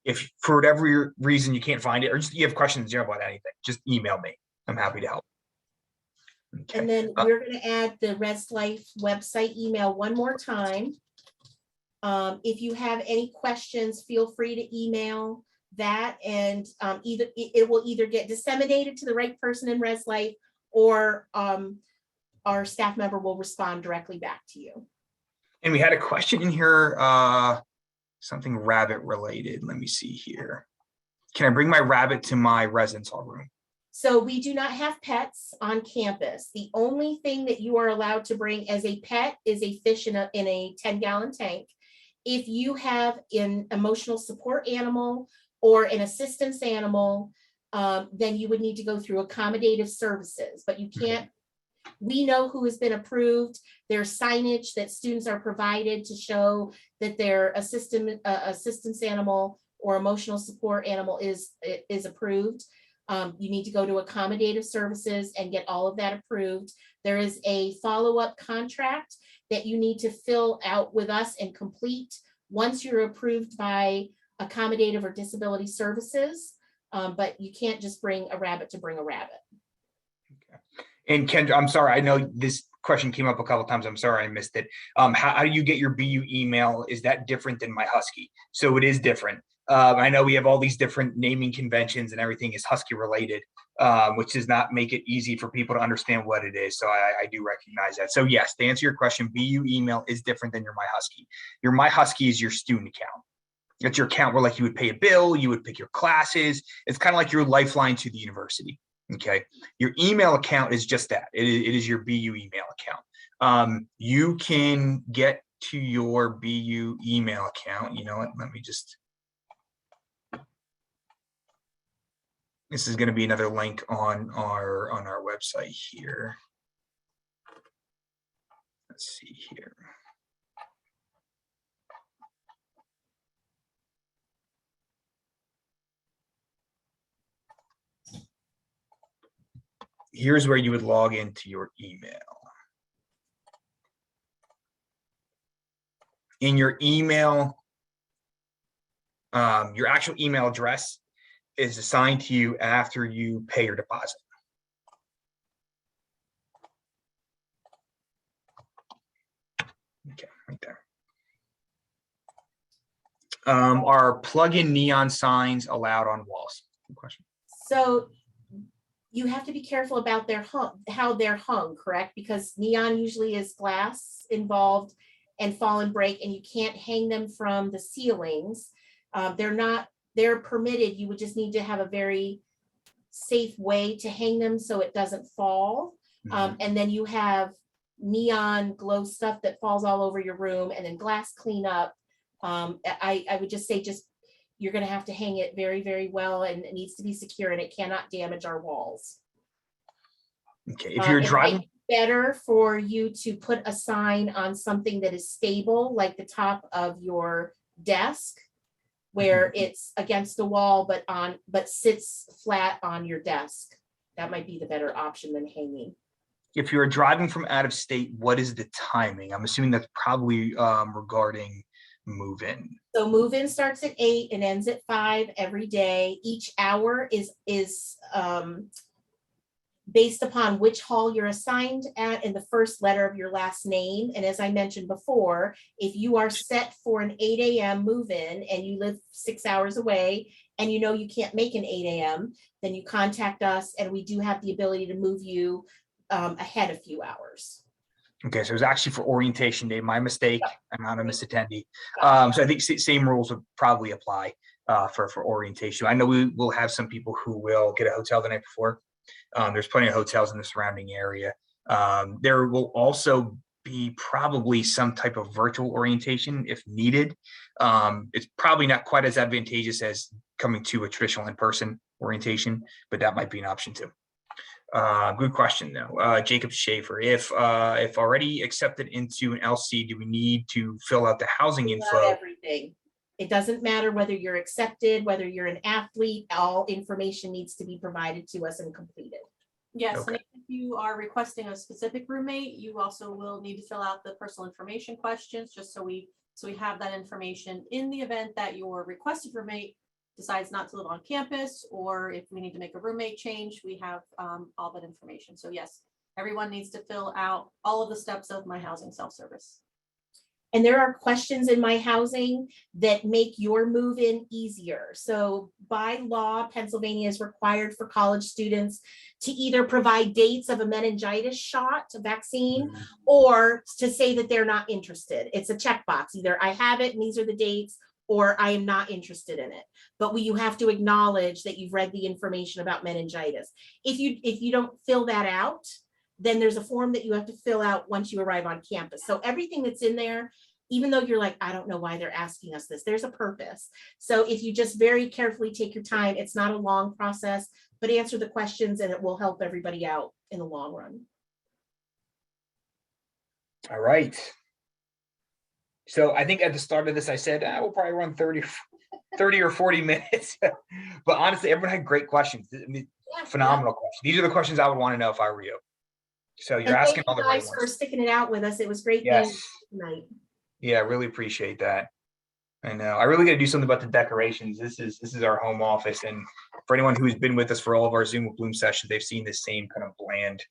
If for whatever reason you can't find it, or just you have questions about anything, just email me. I'm happy to help. Okay. And then we're going to add the Res Life website email one more time. If you have any questions, feel free to email that, and it will either get disseminated to the right person in Res Life, or our staff member will respond directly back to you. And we had a question in here, something rabbit related. Let me see here. Can I bring my rabbit to my residence hall room? So we do not have pets on campus. The only thing that you are allowed to bring as a pet is a fish in a 10-gallon tank. If you have an emotional support animal or an assistance animal, then you would need to go through accommodative services, but you can't. We know who has been approved. There's signage that students are provided to show that their assistance animal or emotional support animal is approved. You need to go to accommodative services and get all of that approved. There is a follow-up contract that you need to fill out with us and complete once you're approved by accommodative or disability services. But you can't just bring a rabbit to bring a rabbit. Okay. And Kendra, I'm sorry, I know this question came up a couple of times. I'm sorry I missed it. How do you get your BU email? Is that different than my Husky? So it is different. I know we have all these different naming conventions and everything is Husky related, which does not make it easy for people to understand what it is. So I do recognize that. So yes, to answer your question, BU email is different than your My Husky. Your My Husky is your student account. It's your account where like you would pay a bill, you would pick your classes. It's kind of like your lifeline to the university. Okay. Your email account is just that. It is your BU email account. You can get to your BU email account. You know what? Let me just. This is going to be another link on our website here. Let's see here. Here's where you would log into your email. In your email, your actual email address is assigned to you after you pay your deposit. Okay, right there. Are plug-in neon signs allowed on walls? Good question. So you have to be careful about how they're hung, correct? Because neon usually is glass involved and fall and break, and you can't hang them from the ceilings. They're permitted. You would just need to have a very safe way to hang them so it doesn't fall. And then you have neon glow stuff that falls all over your room, and then glass cleanup. I would just say you're going to have to hang it very, very well, and it needs to be secure, and it cannot damage our walls. Okay, if you're driving, it might be better for you to put a sign on something that is stable, like the top of your desk, where it's against the wall, but sits flat on your desk. That might be the better option than hanging. If you're driving from out of state, what is the timing? I'm assuming that's probably regarding move-in. So move-in starts at 8 and ends at 5 every day. Each hour is based upon which hall you're assigned at and the first letter of your last name. And as I mentioned before, if you are set for an 8 a.m. move-in and you live 6 hours away and you know you can't make an 8 a.m., then you contact us and we do have the ability to move you ahead a few hours. Okay, so it was actually for orientation day. My mistake. Yep. I'm not a miss attendee. Gotcha. So I think same rules would probably apply for orientation. I know we will have some people who will get a hotel the night before. There's plenty of hotels in the surrounding area. There will also be probably some type of virtual orientation if needed. It's probably not quite as advantageous as coming to a traditional in-person orientation, but that might be an option too. Good question though. Jacob Schaefer, if already accepted into an LC, do we need to fill out the housing info? Not everything. It doesn't matter whether you're accepted, whether you're an athlete, all information needs to be provided to us and completed. Yes, Okay. and if you are requesting a specific roommate, you also will need to fill out the personal information questions, just so we have that information in the event that your requested roommate decides not to live on campus, or if we need to make a roommate change, we have all that information. So yes, everyone needs to fill out all of the steps of My Housing self-service. And there are questions in My Housing that make your move-in easier. So by law, Pennsylvania is required for college students to either provide dates of a meningitis shot, a vaccine, or to say that they're not interested. It's a checkbox. Either I have it and these are the dates, or I am not interested in it. But you have to acknowledge that you've read the information about meningitis. If you don't fill that out, then there's a form that you have to fill out once you arrive on campus. So everything that's in there, even though you're like, I don't know why they're asking us this, there's a purpose. So if you just very carefully take your time, it's not a long process, but answer the questions and it will help everybody out in the long run. All right. So I think at the start of this, I said, we'll probably run 30 or 40 minutes. But honestly, everyone had great questions. I mean, phenomenal questions. These are the questions I would want to know if I were you. So you're asking all the right ones. Thank you guys for sticking it out with us. It was great Yes. being here tonight. Yeah, I really appreciate that. I know. I really got to do something about the decorations. This is our home office, and for anyone who's been with us for all of our Zoom with Bloom sessions, they've seen the same kind of bland.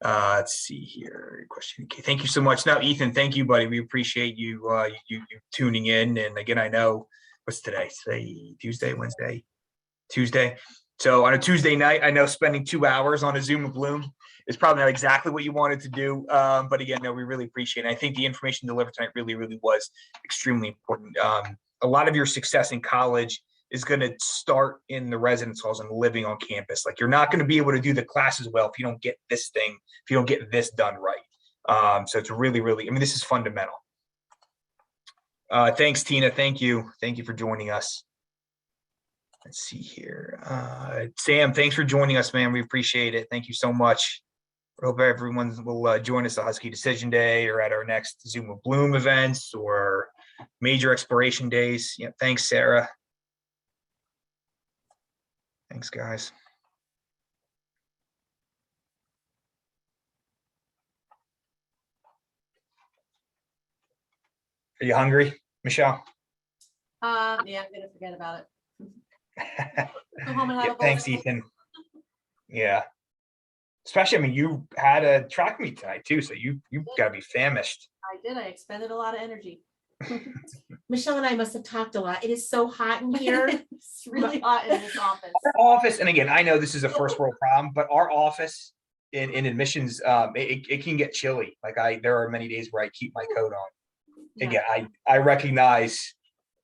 Let's see here. Question. Okay, thank you so much. Now, Ethan, thank you, buddy. We appreciate you you tuning in. And again, I know what's today? Today, Tuesday, Wednesday, Tuesday. So on a Tuesday night, I know spending 2 hours on a Zoom with Bloom is probably not exactly what you wanted to do. But again, no, we really appreciate it. I think the information delivered tonight really, really was extremely important. A lot of your success in college is going to start in the residence halls and living on campus. Like, you're not going to be able to do the classes well if you don't get this thing, if you don't get this done right. So it's really, really, I mean, this is fundamental. Thanks, Tina. Thank you. Thank you for joining us. Let's see here. Sam, thanks for joining us, man. We appreciate it. Thank you so much. I hope everyone will join us at Husky Decision Day or at our next Zoom with Bloom events or major exploration days. Yeah, thanks, Sarah. Thanks, guys. Are you hungry, Michelle? Yeah, I'm gonna forget about it. Go home and have Yeah, a bowl. thanks, Ethan. Yeah. Especially, I mean, you had a track meet tonight too, so you've got to be famished. I did. I expended a lot of energy. Michelle and I must have talked a lot. It is so hot in here. It's really hot in this office. Our office, and again, I know this is a first world problem, but our office in admissions, it can get chilly. Like, there are many days where I keep my coat on. Yeah. Again, I recognize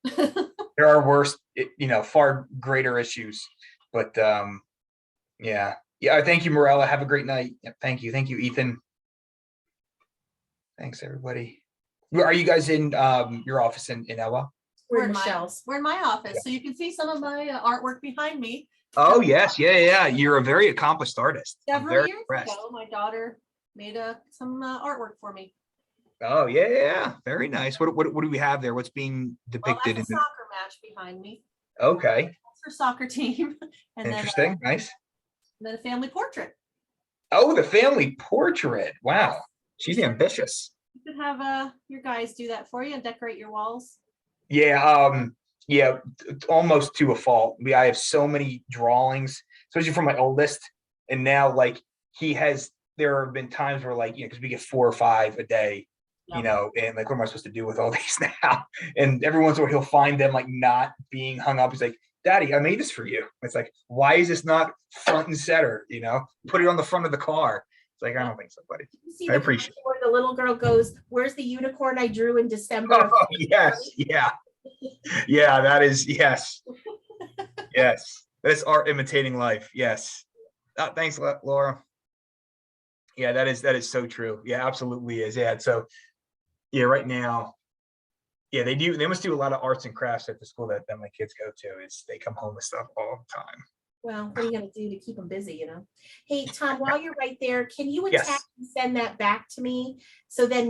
there are worse, far greater issues, but yeah. Thank you, Morella. Have a great night. Yeah, thank you, Ethan. Thanks, everybody. Are you guys in your office in Ella? We're in Michelle's. We're in my office, so you can see some of my artwork behind me. Oh yes, yeah. You're a very accomplished artist. Several years ago, my daughter made some artwork for me. Oh yeah. Very nice. What do we have there? What's being depicted? That's a soccer match behind me. Okay. That's her soccer team. And interesting. Then, nice. And then a family portrait. Oh, the family portrait. Wow. She's ambitious. You could have your guys do that for you and decorate your walls. Yeah, yeah, almost to a fault. I have so many drawings, especially from my oldest, and now like there have been times where like, because we get 4 or 5 a day, Yep. and like, what am I supposed to do with all these now? And every once in a while he'll find them like not being hung up. He's like, Daddy, I made this for you. It's like, why is this not front and center? Put it on the front of the car. It's like, I don't think so, buddy. You see I the appreciate commercial where the little girl goes, "Where's the unicorn I drew in December?" of Oh, yes, yeah. Yeah, that is, yes. Yes. That's art imitating life. Yes. Thanks, Laura. Yeah, that is so true. Yeah, absolutely is. Yeah. So yeah, right now, yeah, they must do a lot of arts and crafts at the school that my kids go to. They come home with stuff all the time. Well, what are you gonna do to keep them busy? Hey, Tom, while you're right there, can you attach Yes. and send that back to me? So then